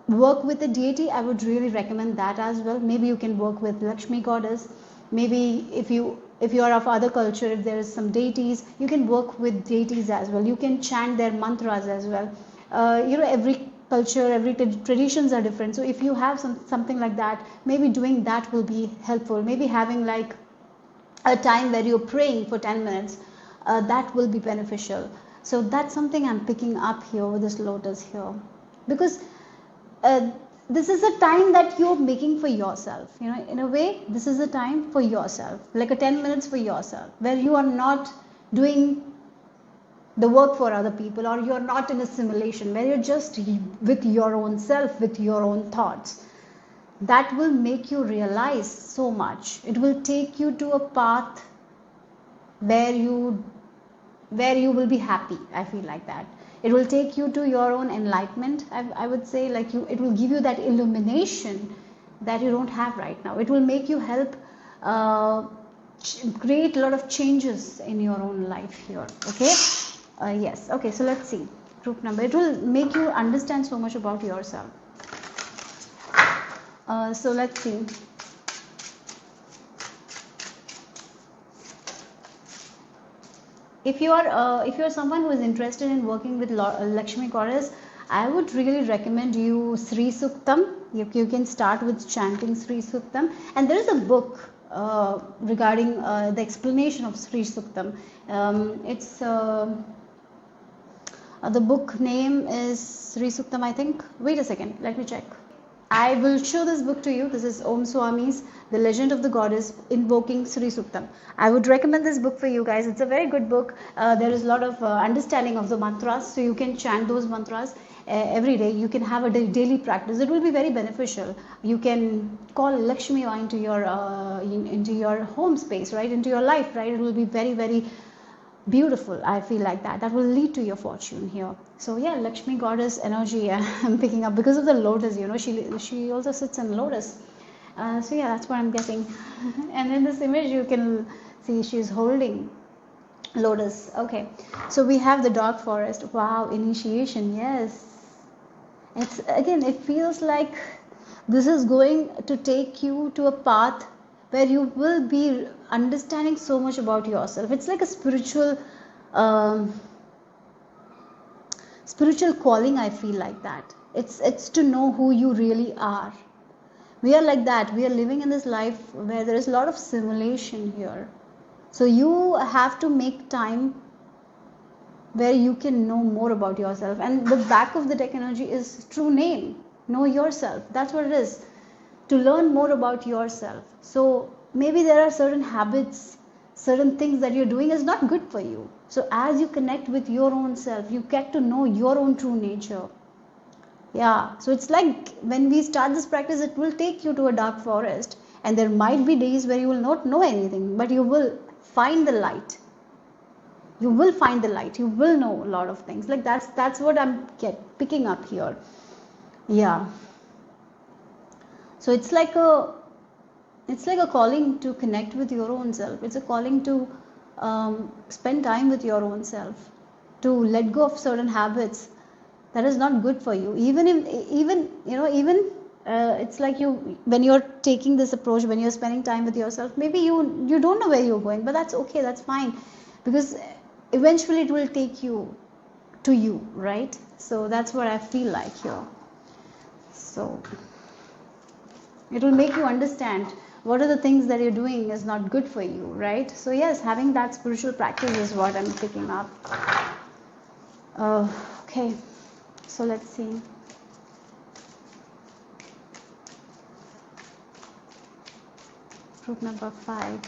work with the deity, I would really recommend that as well. Maybe you can work with Lakshmi goddess. Maybe if you are of other culture, if there is some deities, you can work with deities as well. You can chant their mantras as well. Every culture, every traditions are different. So if you have something like that, maybe doing that will be helpful. Maybe having like a time where you're praying for 10 minutes, that will be beneficial. So that's something I'm picking up here with this lotus here, because this is a time that you're making for yourself. In a way, this is a time for yourself, like a 10 minutes for yourself, where you are not doing the work for other people, or you're not in a simulation, where you're just with your own self, with your own thoughts. That will make you realize so much. It will take you to a path where you will be happy. I feel like that. It will take you to your own enlightenment. I would say, like, it will give you that illumination that you don't have right now. It will make you help create a lot of changes in your own life here. Okay. Yes. Okay. So let's see. Group number. It will make you understand so much about yourself. So let's see. If you are someone who is interested in working with Lakshmi goddess, I would really recommend you Sri Suktam. You can start with chanting Sri Suktam, and there is a book regarding the explanation of Sri Suktam. It's the book name is Sri Suktam, I think. Wait a second, let me check. I will show this book to you. This is Om Swami's The Legend of the Goddess Invoking Sri Suktam. I would recommend this book for you guys. It's a very good book. There is a lot of understanding of the mantras, so you can chant those mantras every day. You can have a daily practice. It will be very beneficial. You can call Lakshmi into your home space, right, into your life, right. It will be very, very beautiful. I feel like that will lead to your fortune here. So yeah, Lakshmi goddess energy I'm picking up because of the lotus. She also sits in lotus. So yeah, that's what I'm getting. And in this image you can see she's holding lotus. Okay, so we have the dark forest. Wow, initiation. Yes, it's again, it feels like this is going to take you to a path where you will be understanding so much about yourself. It's like a spiritual calling. I feel like that. It's to know who you really are. We are like that. We are living in this life where there is a lot of simulation here. So you have to make time where you can know more about yourself. And the back of the deck energy is true name. Know yourself. That's what it is. To learn more about yourself. So maybe there are certain habits, certain things that you're doing is not good for you. So as you connect with your own self, you get to know your own true nature. Yeah, so it's like when we start this practice, it will take you to a dark forest, and there might be days where you will not know anything, but you will find the light. You will find the light. You will know a lot of things. Like that's what I'm picking up here. Yeah. So it's like a calling to connect with your own self. It's a calling to spend time with your own self, to let go of certain habits that is not good for you. It's like when you're taking this approach, when you're spending time with yourself, maybe you don't know where you're going, but that's okay, that's fine, because eventually it will take you to you, right? So that's what I feel like here. So it will make you understand what are the things that you're doing is not good for you, right? So yes, having that spiritual practice is what I'm picking up. Okay, so let's see. Group number 5.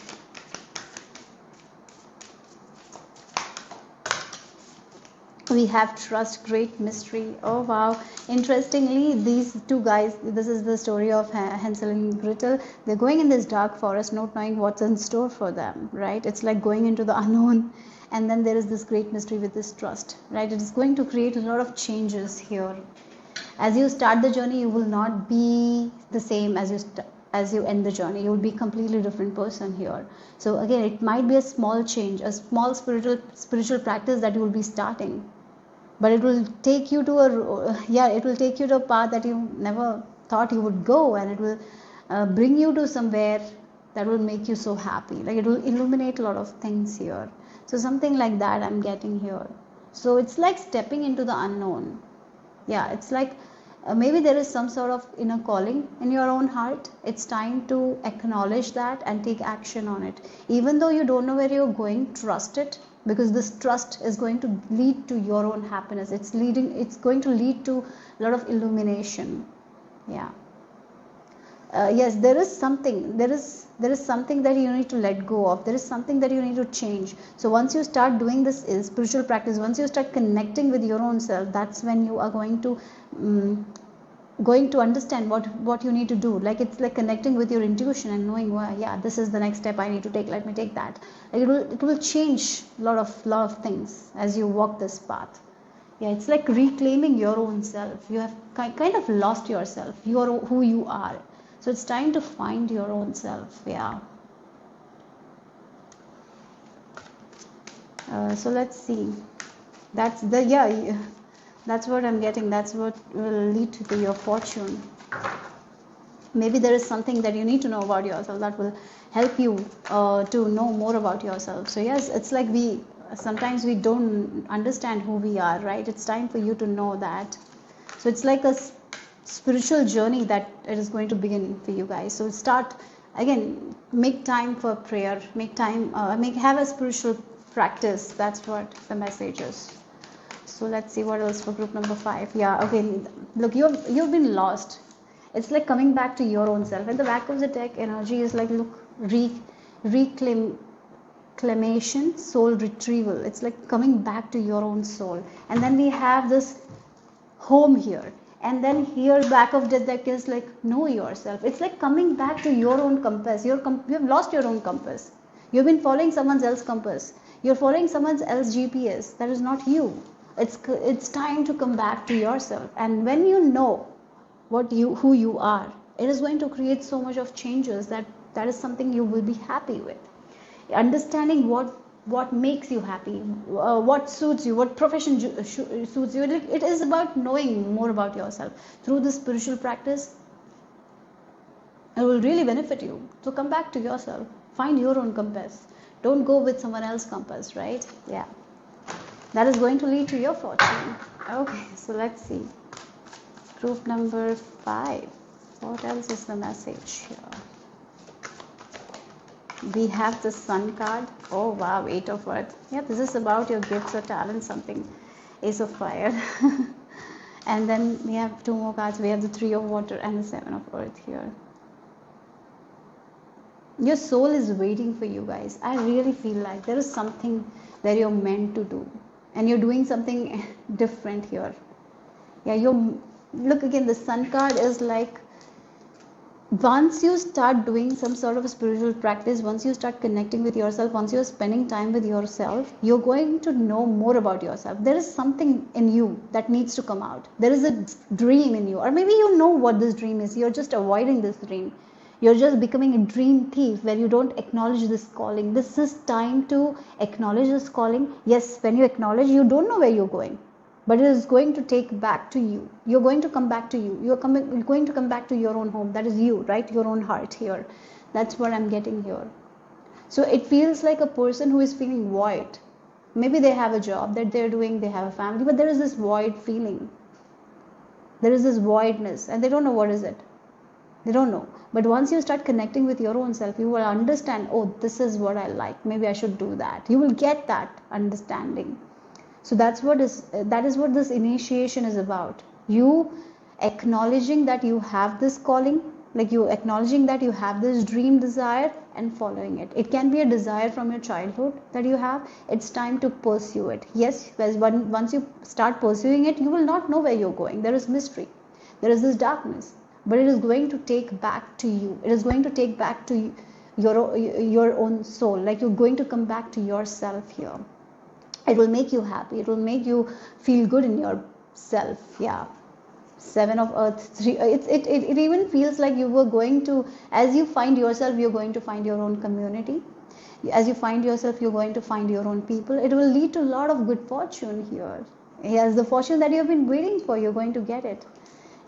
We have trust, great mystery. Oh wow, interestingly, these two guys, this is the story of Hansel and Gretel. They're going in this dark forest not knowing what's in store for them, right? It's like going into the unknown, and then there is this great mystery with this trust, right? It is going to create a lot of changes here. As you start the journey, you will not be the same as you end the journey. You will be a completely different person here. So again, it might be a small change, a small spiritual practice that you will be starting, but it will take you to a path that you never thought you would go, and it will bring you to somewhere that will make you so happy. Like it will illuminate a lot of things here. So something like that I'm getting here. So it's like stepping into the unknown. Yeah, it's like maybe there is some sort of inner calling in your own heart. It's time to acknowledge that and take action on it. Even though you don't know where you're going, trust it, because this trust is going to lead to your own happiness. It's going to lead to a lot of illumination. Yeah. Yes, there is something that you need to let go of. There is something that you need to change. So once you start doing this spiritual practice, once you start connecting with your own self, that's when you are going to understand what you need to do. Like it's like connecting with your intuition and knowing, well, yeah, this is the next step I need to take, let me take that. Like it will change a lot of things as you walk this path. Yeah, it's like reclaiming your own self. You have kind of lost yourself. You are who you are. So it's time to find your own self. Yeah. So let's see. That's what I'm getting. That's what will lead to your fortune. Maybe there is something that you need to know about yourself that will help you to know more about yourself. So yes, it's like sometimes we don't understand who we are, right? It's time for you to know that. So it's like a spiritual journey that it is going to begin for you guys. So start again, make time for prayer, have a spiritual practice. That's what the message is. So let's see what else for group number 5. Yeah, okay, look, you've been lost. It's like coming back to your own self. At the back of the deck, energy is like, look, reclamation, soul retrieval. It's like coming back to your own soul. And then we have this home here. And then here back of the deck is like, know yourself. It's like coming back to your own compass. You have lost your own compass. You've been following someone else's compass. You're following someone else's GPS. That is not you. It's time to come back to yourself. And when you know who you are, it is going to create so much of changes that is something you will be happy with. Understanding what makes you happy, what suits you, what profession suits you. It is about knowing more about yourself through this spiritual practice. It will really benefit you. So come back to yourself, find your own compass. Don't go with someone else's compass, right? Yeah, that is going to lead to your fortune. Okay, so let's see group number 5. What else is the message here? We have the Sun card. Oh wow, 8 of Earth. Yeah, this is about your gifts or talents, something. Ace of Fire. And then we have 2 more cards. We have the 3 of Water and the 7 of Earth here. Your soul is waiting for you guys. I really feel like there is something that you're meant to do, and you're doing something different here. Yeah, look again, the Sun card is like, once you start doing some sort of a spiritual practice, once you start connecting with yourself, once you're spending time with yourself, you're going to know more about yourself. There is something in you that needs to come out. There is a dream in you, or maybe you know what this dream is. You're just avoiding this dream. You're just becoming a dream thief where you don't acknowledge this calling. This is time to acknowledge this calling. Yes, when you acknowledge, you don't know where you're going, but it is going to take back to you. You're going to come back to you. You're going to come back to your own home. That is you, right? Your own heart here. That's what I'm getting here. So it feels like a person who is feeling void. Maybe they have a job that they're doing, they have a family, but there is this void feeling. There is this voidness, and they don't know what is it. They don't know. But once you start connecting with your own self, you will understand, oh, this is what I like. Maybe I should do that. You will get that understanding. So that is what this initiation is about. You acknowledging that you have this calling, like you acknowledging that you have this dream desire and following it. It can be a desire from your childhood that you have. It's time to pursue it. Yes, once you start pursuing it, you will not know where you're going. There is mystery. There is this darkness. But it is going to take back to you. It is going to take back to your own soul. Like you're going to come back to yourself here. It will make you happy. It will make you feel good in yourself. Yeah. 7 of Earth, 3. It even feels like you were going to, as you find yourself, you're going to find your own community. As you find yourself, you're going to find your own people. It will lead to a lot of good fortune here. Yes, the fortune that you've been waiting for, you're going to get it.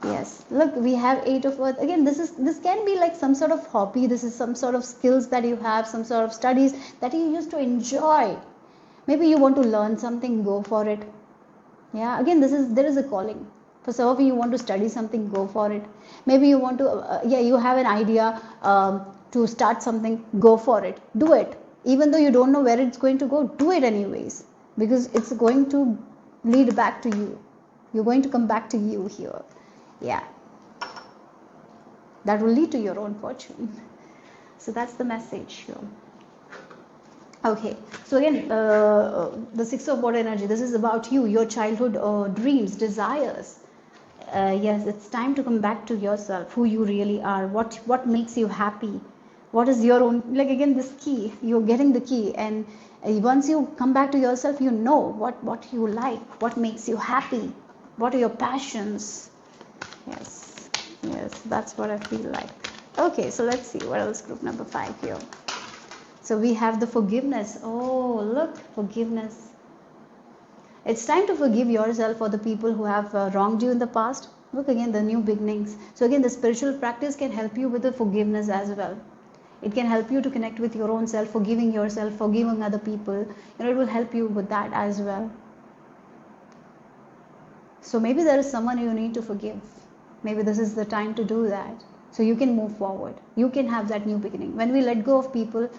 Yes, look, we have 8 of Earth. Again, this can be like some sort of hobby. This is some sort of skills that you have, some sort of studies that you used to enjoy. Maybe you want to learn something, go for it. Yeah, again, there is a calling. For some of you, you want to study something, go for it. Maybe you want to, you have an idea to start something, go for it. Do it. Even though you don't know where it's going to go, do it anyways. Because it's going to lead back to you. You're going to come back to you here. Yeah, that will lead to your own fortune. So that's the message here. Okay, so again, the 6 of water energy, this is about you, your childhood dreams, desires. Yes, it's time to come back to yourself, who you really are, what makes you happy, what is your own, like again, this key, you're getting the key, and once you come back to yourself, you know what you like, what makes you happy, what are your passions. Yes, that's what I feel like. Okay, so let's see what else. Group number 5 here. So we have the forgiveness. Oh, look, forgiveness. It's time to forgive yourself for the people who have wronged you in the past. Look again, the new beginnings. So again, the spiritual practice can help you with the forgiveness as well. It can help you to connect with your own self, forgiving yourself, forgiving other people. It will help you with that as well. So maybe there is someone you need to forgive. Maybe this is the time to do that. So you can move forward. You can have that new beginning. When we let go of people,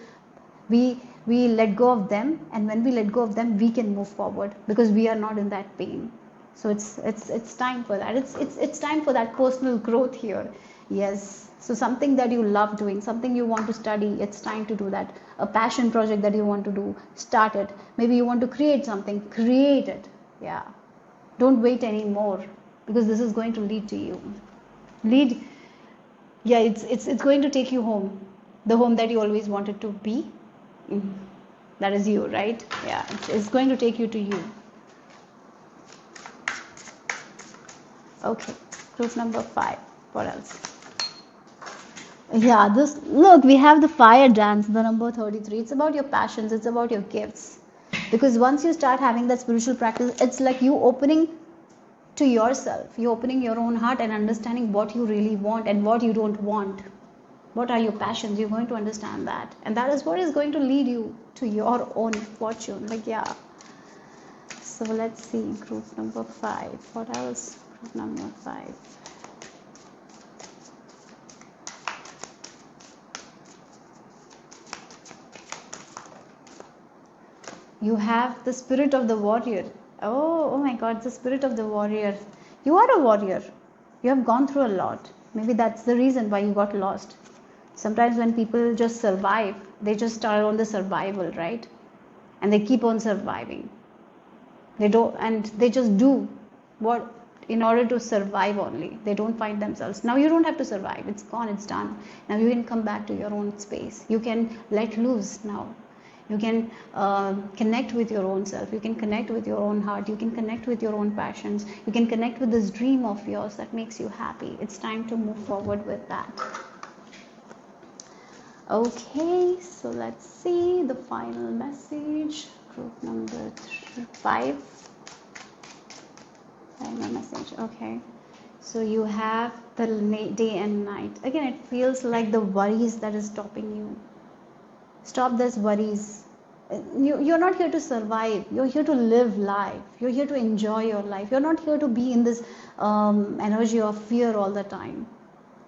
we let go of them, and when we let go of them, we can move forward because we are not in that pain. So it's time for that. It's time for that personal growth here. Yes. So something that you love doing, something you want to study, it's time to do that. A passion project that you want to do, start it. Maybe you want to create something, create it. Yeah. Don't wait anymore, because this is going to lead to you. Yeah, it's going to take you home, the home that you always wanted to be. That is you, right? Yeah, it's going to take you to you. Okay, group number 5. What else? Yeah, look, we have the fire dance, the number 33. It's about your passions, it's about your gifts. Because once you start having that spiritual practice, it's like you opening to yourself. You're opening your own heart and understanding what you really want and what you don't want. What are your passions? You're going to understand that. And that is what is going to lead you to your own fortune. Like, yeah. So let's see. Group number 5. What else? Group number 5. You have the spirit of the warrior. Oh my God, the spirit of the warrior. You are a warrior. You have gone through a lot. Maybe that's the reason why you got lost. Sometimes when people just survive, they just are on the survival, right? And they keep on surviving. They just do what in order to survive only. They don't find themselves. Now you don't have to survive. It's gone, it's done. Now you can come back to your own space. You can let loose now. You can connect with your own self. You can connect with your own heart. You can connect with your own passions. You can connect with this dream of yours that makes you happy. It's time to move forward with that. Okay, so let's see the final message. Group number 5. Final message. Okay. So you have the day and night. Again, it feels like the worries that is stopping you. Stop these worries. You're not here to survive, you're here to live life, you're here to enjoy your life, you're not here to be in this energy of fear all the time.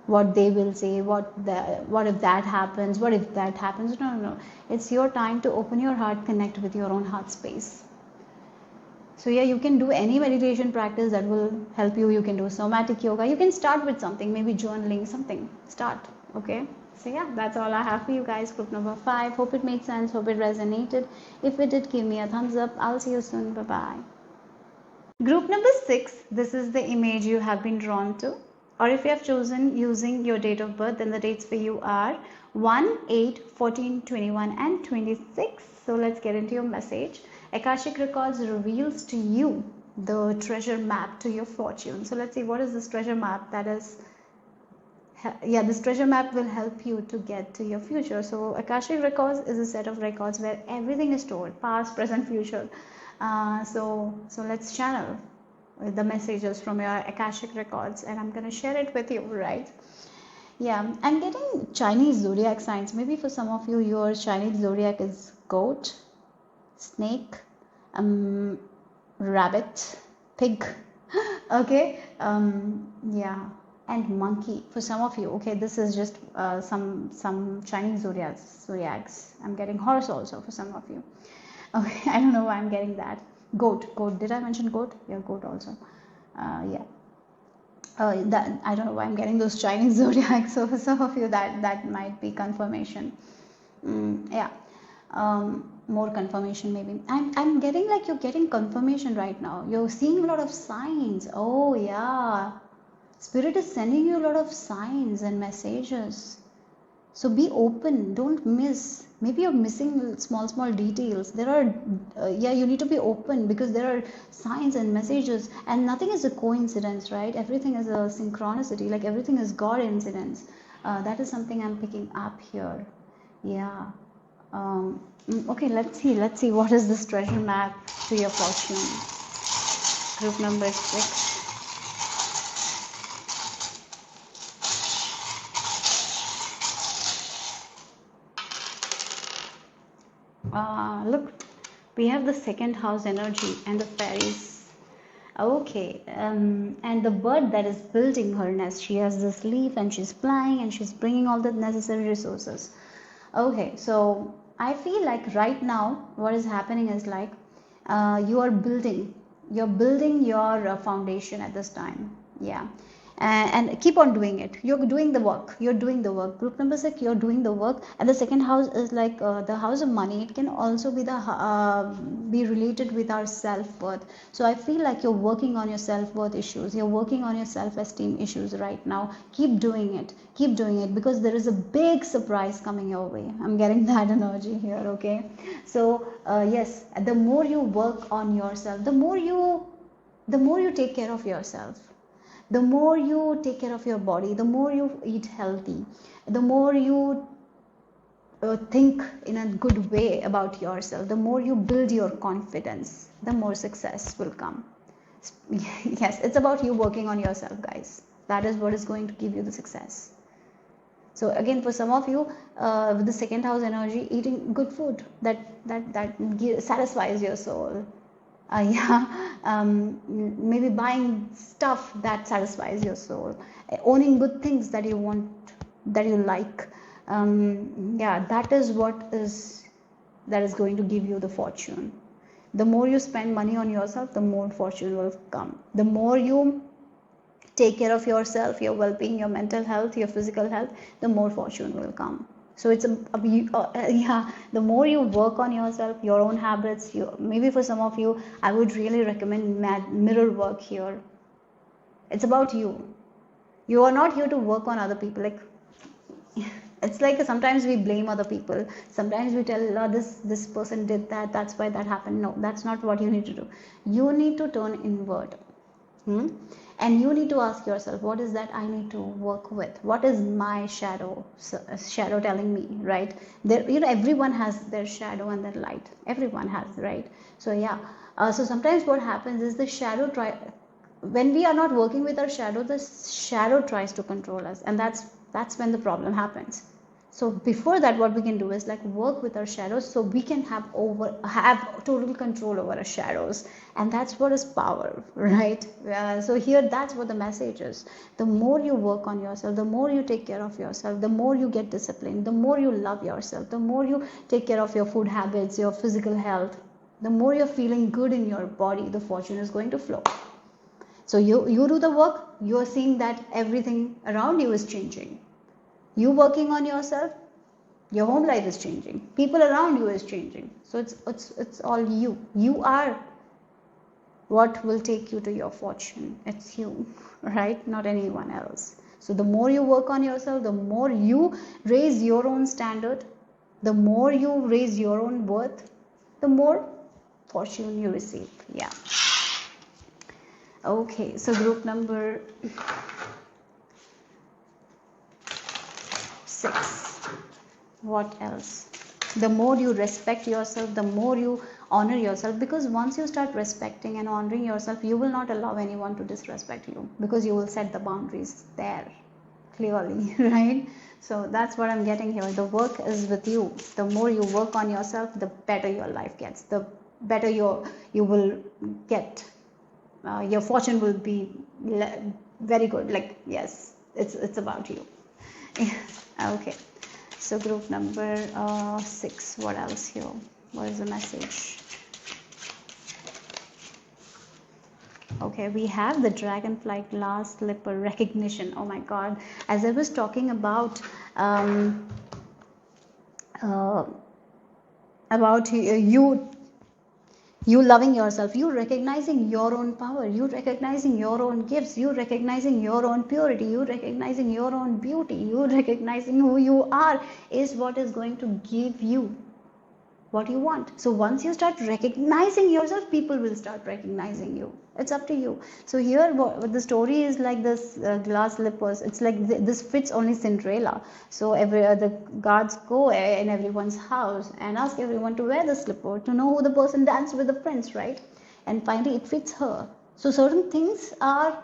What they will say, what if that happens, what if that happens. No, no, no, it's your time to open your heart, connect with your own heart space. So yeah, you can do any meditation practice that will help you. You can do somatic yoga, you can start with something, maybe journaling, something, start. Okay, so yeah, that's all I have for you guys. Group number 5, hope it made sense, hope it resonated. If it did, give me a thumbs up. I'll see you soon. Bye bye. Group number 6, this is the image you have been drawn to, or if you have chosen using your date of birth, then the dates for you are 1, 8, 14, 21 and 26. So let's get into your message. Akashic Records reveals to you the treasure map to your fortune. So let's see, what is this treasure map? That is, yeah, this treasure map will help you to get to your future. So Akashic Records is a set of records where everything is stored, past, present, future. So let's channel the messages from your Akashic Records, and I'm going to share it with you, right? Yeah, I'm getting Chinese zodiac signs. Maybe for some of you, your Chinese zodiac is goat, snake, rabbit, pig. Okay, yeah, and monkey for some of you. Okay, this is just some Chinese zodiacs. I'm getting horse also for some of you. Okay, I don't know why I'm getting that. Goat. Did I mention goat? Yeah, goat also. Yeah. That I don't know why I'm getting those Chinese zodiacs. So for some of you, that might be confirmation. Yeah. More confirmation maybe. I'm getting like you're getting confirmation right now. You're seeing a lot of signs. Oh yeah. Spirit is sending you a lot of signs and messages. So be open, don't miss. Maybe you're missing small details. There are, yeah, you need to be open because there are signs and messages, and nothing is a coincidence, right? Everything is a synchronicity, like everything is God incidents. That is something I'm picking up here. Yeah. Okay, let's see. What is this treasure map to your fortune? Group number 6. Look, we have the second house energy and the fairies. Okay, and the bird that is building her nest, she has this leaf and she's flying and she's bringing all the necessary resources. Okay, so I feel like right now what is happening is like you're building your foundation at this time. Yeah, and keep on doing it. You're doing the work. Group number 6, you're doing the work. And the second house is like the house of money. It can also be be related with our self-worth. So I feel like you're working on your self-worth issues, you're working on your self-esteem issues right now. Keep doing it, because there is a big surprise coming your way. I'm getting that energy here. Okay, so yes, the more you work on yourself, the more you take care of yourself, the more you take care of your body, the more you eat healthy, the more you think in a good way about yourself, the more you build your confidence, the more success will come. Yes, it's about you working on yourself, guys. That is what is going to give you the success. So again, for some of you, with the second house energy, eating good food that satisfies your soul. Maybe buying stuff that satisfies your soul, owning good things that you want, that you like. Yeah, that is going to give you the fortune. The more you spend money on yourself, the more fortune will come. The more you take care of yourself, your well-being, your mental health, your physical health, the more fortune will come. So it's yeah, the more you work on yourself, your own habits. Maybe for some of you, I would really recommend mirror work here. It's about you. You are not here to work on other people. Like it's like sometimes we blame other people. Sometimes we tell, oh, this person did that, that's why that happened. No, that's not what you need to do. You need to turn inward. And you need to ask yourself, what is that I need to work with? What is my shadow telling me, right? There, everyone has their shadow and their light. Everyone has, right? So yeah. So sometimes what happens is the shadow when we are not working with our shadow, the shadow tries to control us, and that's when the problem happens. So before that, what we can do is like work with our shadows, so we can have total control over our shadows, and that's what is power, right? So here, that's what the message is. The more you work on yourself, the more you take care of yourself, the more you get disciplined, the more you love yourself, the more you take care of your food habits, your physical health, the more you're feeling good in your body, the fortune is going to flow. So you do the work, you're seeing that everything around you is changing. You working on yourself, your home life is changing, people around you is changing. So it's all you. You are what will take you to your fortune. It's you, right? Not anyone else. So the more you work on yourself, the more you raise your own standard, the more you raise your own worth, the more fortune you receive. Yeah. Okay, so group number 6. What else? The more you respect yourself, the more you honor yourself, because once you start respecting and honoring yourself, you will not allow anyone to disrespect you, because you will set the boundaries there clearly, right? So that's what I'm getting here. The work is with you. The more you work on yourself, the better your life gets, the better you will get. Your fortune will be very good. Like, yes, it's about you. Okay, so group number 6. What else here? What is the message? Okay, we have the dragonfly glass slipper recognition. Oh my god, as I was talking about you loving yourself, you recognizing your own power, you recognizing your own gifts, you recognizing your own purity, you recognizing your own beauty, you recognizing who you are, is what is going to give you what you want. So once you start recognizing yourself, people will start recognizing you. It's up to you. So here what the story is like this glass slippers. It's like this fits only Cinderella. So the guards go in everyone's house and ask everyone to wear the slipper to know who the person danced with the prince, right? And finally it fits her. So certain things are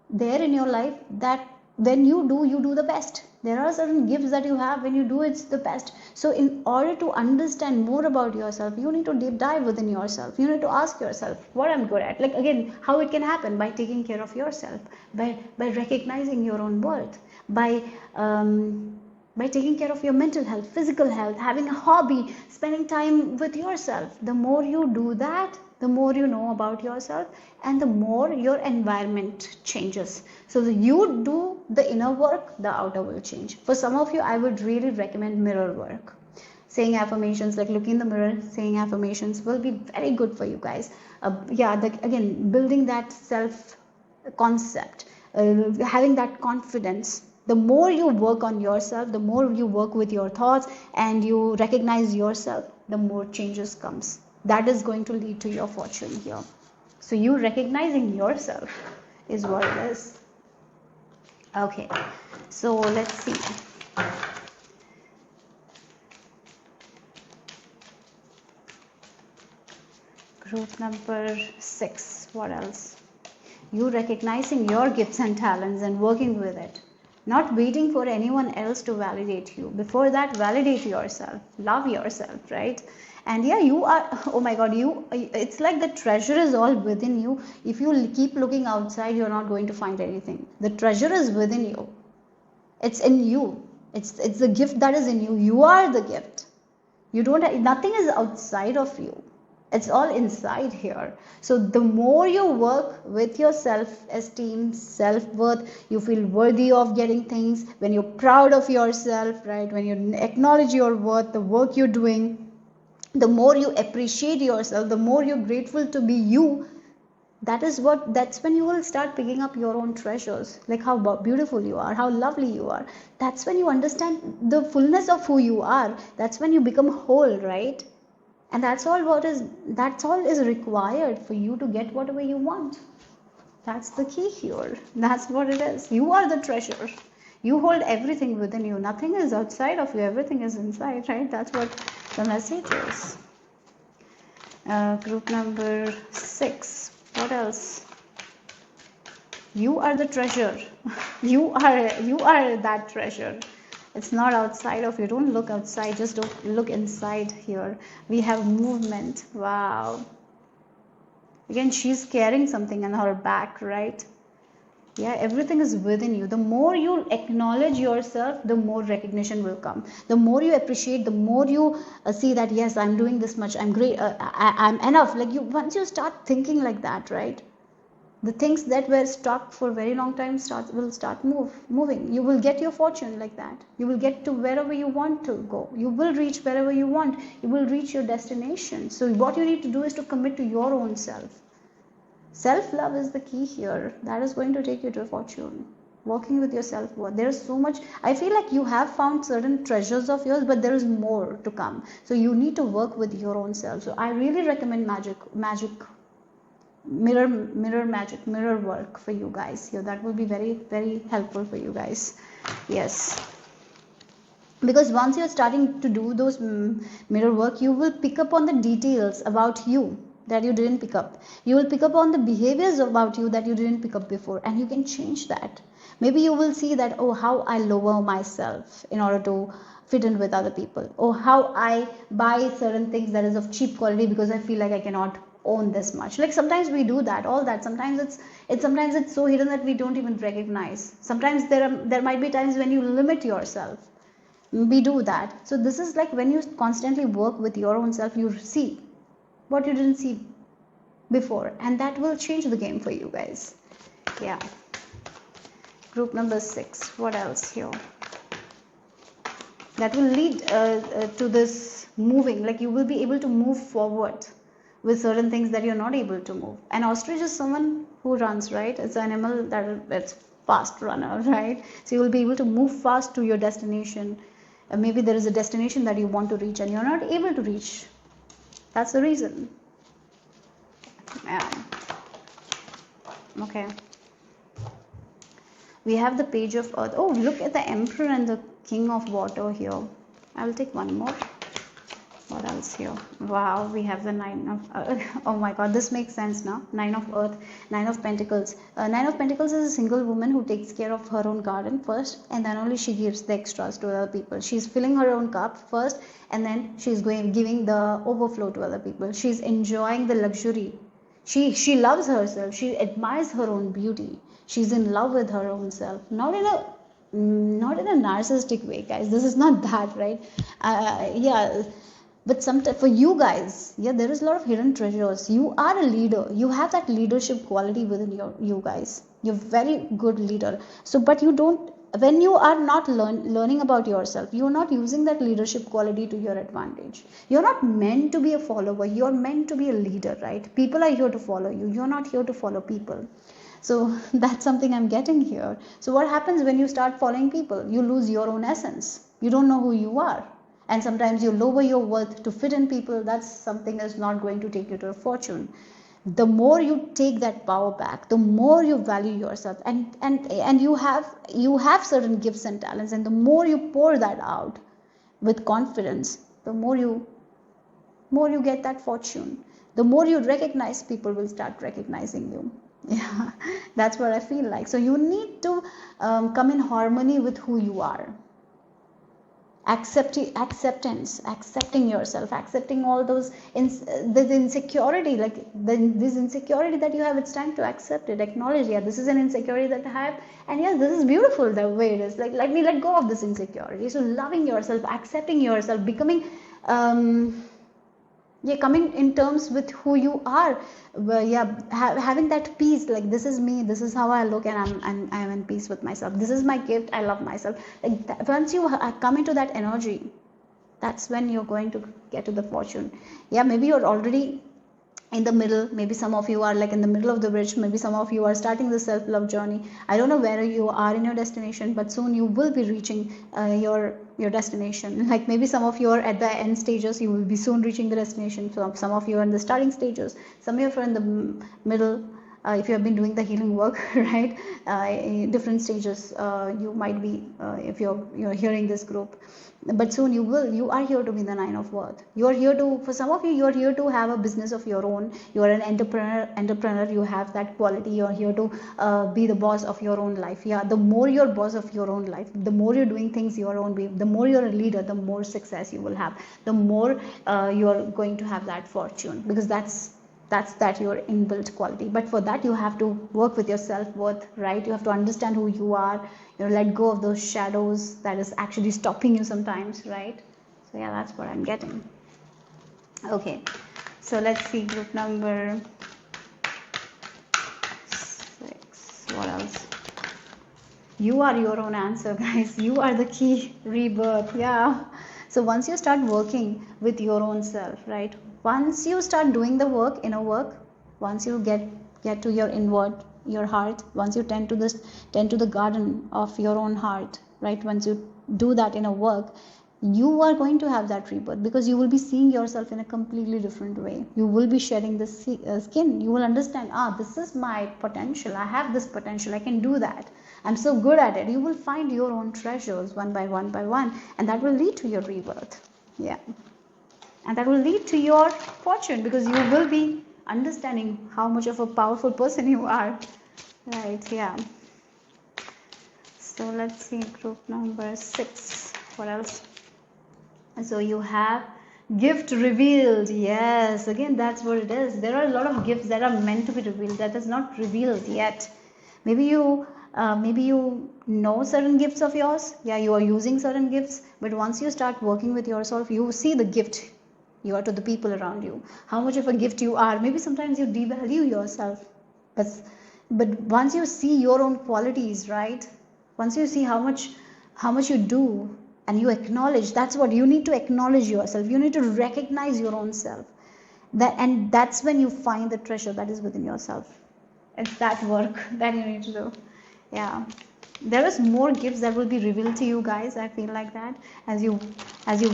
there in your life that when you do the best. There are certain gifts that you have, when you do, it's the best. So in order to understand more about yourself, you need to deep dive within yourself. You need to ask yourself what I'm good at. Like, again, how it can happen? By taking care of yourself, by recognizing your own worth, by taking care of your mental health, physical health, having a hobby, spending time with yourself. The more you do that, the more you know about yourself, and the more your environment changes. So you do the inner work, the outer will change. For some of you, I would really recommend mirror work. Saying affirmations, like looking in the mirror, saying affirmations will be very good for you guys. Again, building that self concept, having that confidence. The more you work on yourself, the more you work with your thoughts and you recognize yourself, the more changes comes. That is going to lead to your fortune here. So you recognizing yourself is what it is. Okay, so let's see. Group number 6. What else? You recognizing your gifts and talents and working with it. Not waiting for anyone else to validate you. Before that, validate yourself. Love yourself, right? And yeah, you are, oh my god, it's like the treasure is all within you. If you keep looking outside, you're not going to find anything. The treasure is within you. It's in you. It's the gift that is in you. You are the gift. You don't, nothing is outside of you. It's all inside here. So the more you work with your self-esteem, self-worth, you feel worthy of getting things, when you're proud of yourself, right? When you acknowledge your worth, the work you're doing, the more you appreciate yourself, the more you're grateful to be you, that's when you will start picking up your own treasures, like how beautiful you are, how lovely you are. That's when you understand the fullness of who you are. That's when you become whole, right? And that's all is required for you to get whatever you want. That's the key here. That's what it is. You are the treasure. You hold everything within you. Nothing is outside of you. Everything is inside, right? That's what the message is. Group number 6. What else? You are the treasure. You are that treasure. It's not outside of you. Don't look outside, just don't look inside here. We have movement. Wow. Again, she's carrying something on her back, right? Yeah, everything is within you. The more you acknowledge yourself, the more recognition will come. The more you appreciate, the more you see that, yes, I'm doing this much, I'm great, I'm enough. Like, you, once you start thinking like that, right, the things that were stuck for a very long time will start moving. You will get your fortune like that. You will get to wherever you want to go. You will reach wherever you want. You will reach your destination. So what you need to do is to commit to your own self. Self-love is the key here. That is going to take you to fortune. Working with your self-worth. There is so much. I feel like you have found certain treasures of yours, but there is more to come. So you need to work with your own self. So I really recommend mirror work for you guys here. That will be very, very helpful for you guys. Yes. Because once you're starting to do those mirror work, you will pick up on the details about you that you didn't pick up. You will pick up on the behaviors about you that you didn't pick up before, and you can change that. Maybe you will see that, oh, how I lower myself in order to fit in with other people, or how I buy certain things that is of cheap quality because I feel like I cannot own this much. Like, sometimes we do that, all that. Sometimes it's so hidden that we don't even recognize. Sometimes there might be times when you limit yourself. We do that. So this is like when you constantly work with your own self, you see what you didn't see before, and that will change the game for you guys. Yeah. Group number 6. What else here? That will lead to this moving. Like, you will be able to move forward with certain things that you're not able to move. An ostrich is someone who runs, right? It's an animal it's fast runner, right? So you will be able to move fast to your destination. Maybe there is a destination that you want to reach and you're not able to reach. That's the reason. Yeah. Okay. We have the Page of Earth. Oh, look at the Emperor and the King of Water here. I will take one more. What else here? Wow, we have the 9 of oh my god, this makes sense now. 9 of Earth, 9 of Pentacles. 9 of Pentacles is a single woman who takes care of her own garden first, and then only she gives the extras to other people. She's filling her own cup first, and then she's giving the overflow to other people. She's enjoying the luxury. She loves herself. She admires her own beauty. She's in love with her own self. Not in a narcissistic way, guys. This is not that, right? Yeah. But sometimes for you guys, yeah, there is a lot of hidden treasures. You are a leader. You have that leadership quality within you guys. You're very good leader. So, but you don't, when you are not learning about yourself, you're not using that leadership quality to your advantage. You're not meant to be a follower. You're meant to be a leader, right? People are here to follow you. You're not here to follow people. So that's something I'm getting here. So what happens when you start following people? You lose your own essence. You don't know who you are. And sometimes you lower your worth to fit in people. That's something that's not going to take you to a fortune. The more you take that power back, the more you value yourself, and you have certain gifts and talents, and the more you pour that out with confidence, the more you get that fortune. The more you recognize, people will start recognizing you. Yeah, that's what I feel like. So you need to come in harmony with who you are. Accepting yourself, accepting all those this insecurity, like this insecurity that you have. It's time to accept it, acknowledge, yeah, this is an insecurity that I have, and yeah, this is beautiful the way it is. Like, let me let go of this insecurity. So loving yourself, accepting yourself, becoming coming in terms with who you are. Having that peace, like, this is me, this is how I look, and I'm in peace with myself. This is my gift, I love myself. Like that, once you come into that energy, that's when you're going to get to the fortune. Yeah, maybe you're already in the middle. Maybe some of you are like in the middle of the bridge. Maybe some of you are starting the self-love journey. I don't know where you are in your destination, but soon you will be reaching your destination. Like, maybe some of you are at the end stages. You will be soon reaching the destination. So some of you are in the starting stages. Some of you are in the middle. if you have been doing the healing work, right, in different stages, you might be, if you're hearing this group, but soon you are here to be the nine of worth. You are here to, for some of you, you are here to have a business of your own. You are an entrepreneur, you have that quality. You are here to be the boss of your own life. Yeah, the more you're boss of your own life, the more you're doing things your own way, the more you're a leader, the more success you will have, the more you're going to have that fortune, because that's your inbuilt quality. But for that, you have to work with your self-worth, right? You have to understand who you are, let go of those shadows that is actually stopping you sometimes, right? So yeah, that's what I'm getting. Okay, so let's see group number 6. What else? You are your own answer, guys. You are the key. Rebirth. Yeah. So once you start working with your own self, right, once you start doing the work, inner work, once you get to your inward, your heart, once you tend to the garden of your own heart, right, once you do that inner work, you are going to have that rebirth, because you will be seeing yourself in a completely different way. You will be shedding the skin. You will understand, this is my potential. I have this potential. I can do that. I'm so good at it. You will find your own treasures one by one, and that will lead to your rebirth. Yeah. And that will lead to your fortune, because you will be understanding how much of a powerful person you are. Right, yeah. So let's see group number 6. What else? So you have gift revealed. Yes, again, that's what it is. There are a lot of gifts that are meant to be revealed, that is not revealed yet. Maybe you know certain gifts of yours. Yeah, you are using certain gifts, but once you start working with yourself, you see the gift you are to the people around you, how much of a gift you are. Maybe sometimes you devalue yourself, but once you see your own qualities, right, once you see how much you do, and you acknowledge, that's what you need to acknowledge yourself. You need to recognize your own self, and that's when you find the treasure that is within yourself. It's that work that you need to do. Yeah, there is more gifts that will be revealed to you, guys. I feel like that as you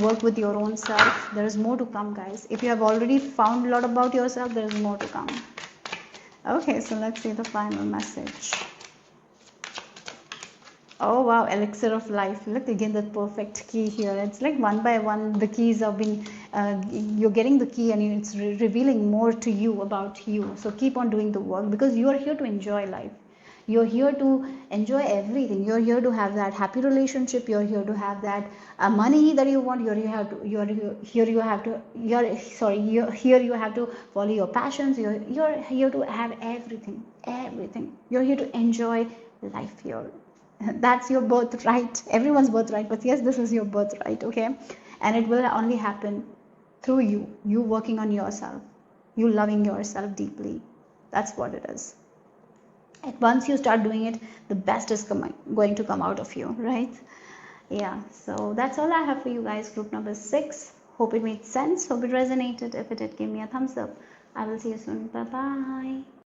work with your own self, there is more to come, guys. If you have already found a lot about yourself, there is more to come. Okay, so let's see the final message. Oh wow, elixir of life. Look again, the perfect key here. It's like one by one the keys have been you're getting the key, and it's revealing more to you about you. So keep on doing the work, because you are here to enjoy life. You're here to enjoy everything. You're here to have that happy relationship. You're here to have that money that you want. You're here you have to here you have to follow your passions. You're here to have everything. You're here to enjoy life here. That's your birthright. Everyone's birthright, but yes, this is your birthright. Okay, and it will only happen through you working on yourself, you loving yourself deeply. That's what it is. And once you start doing it, the best is going to come out of you, right? Yeah, so that's all I have for you guys. Group number 6. Hope it made sense. Hope it resonated. If it did, give me a thumbs up. I will see you soon. Bye bye.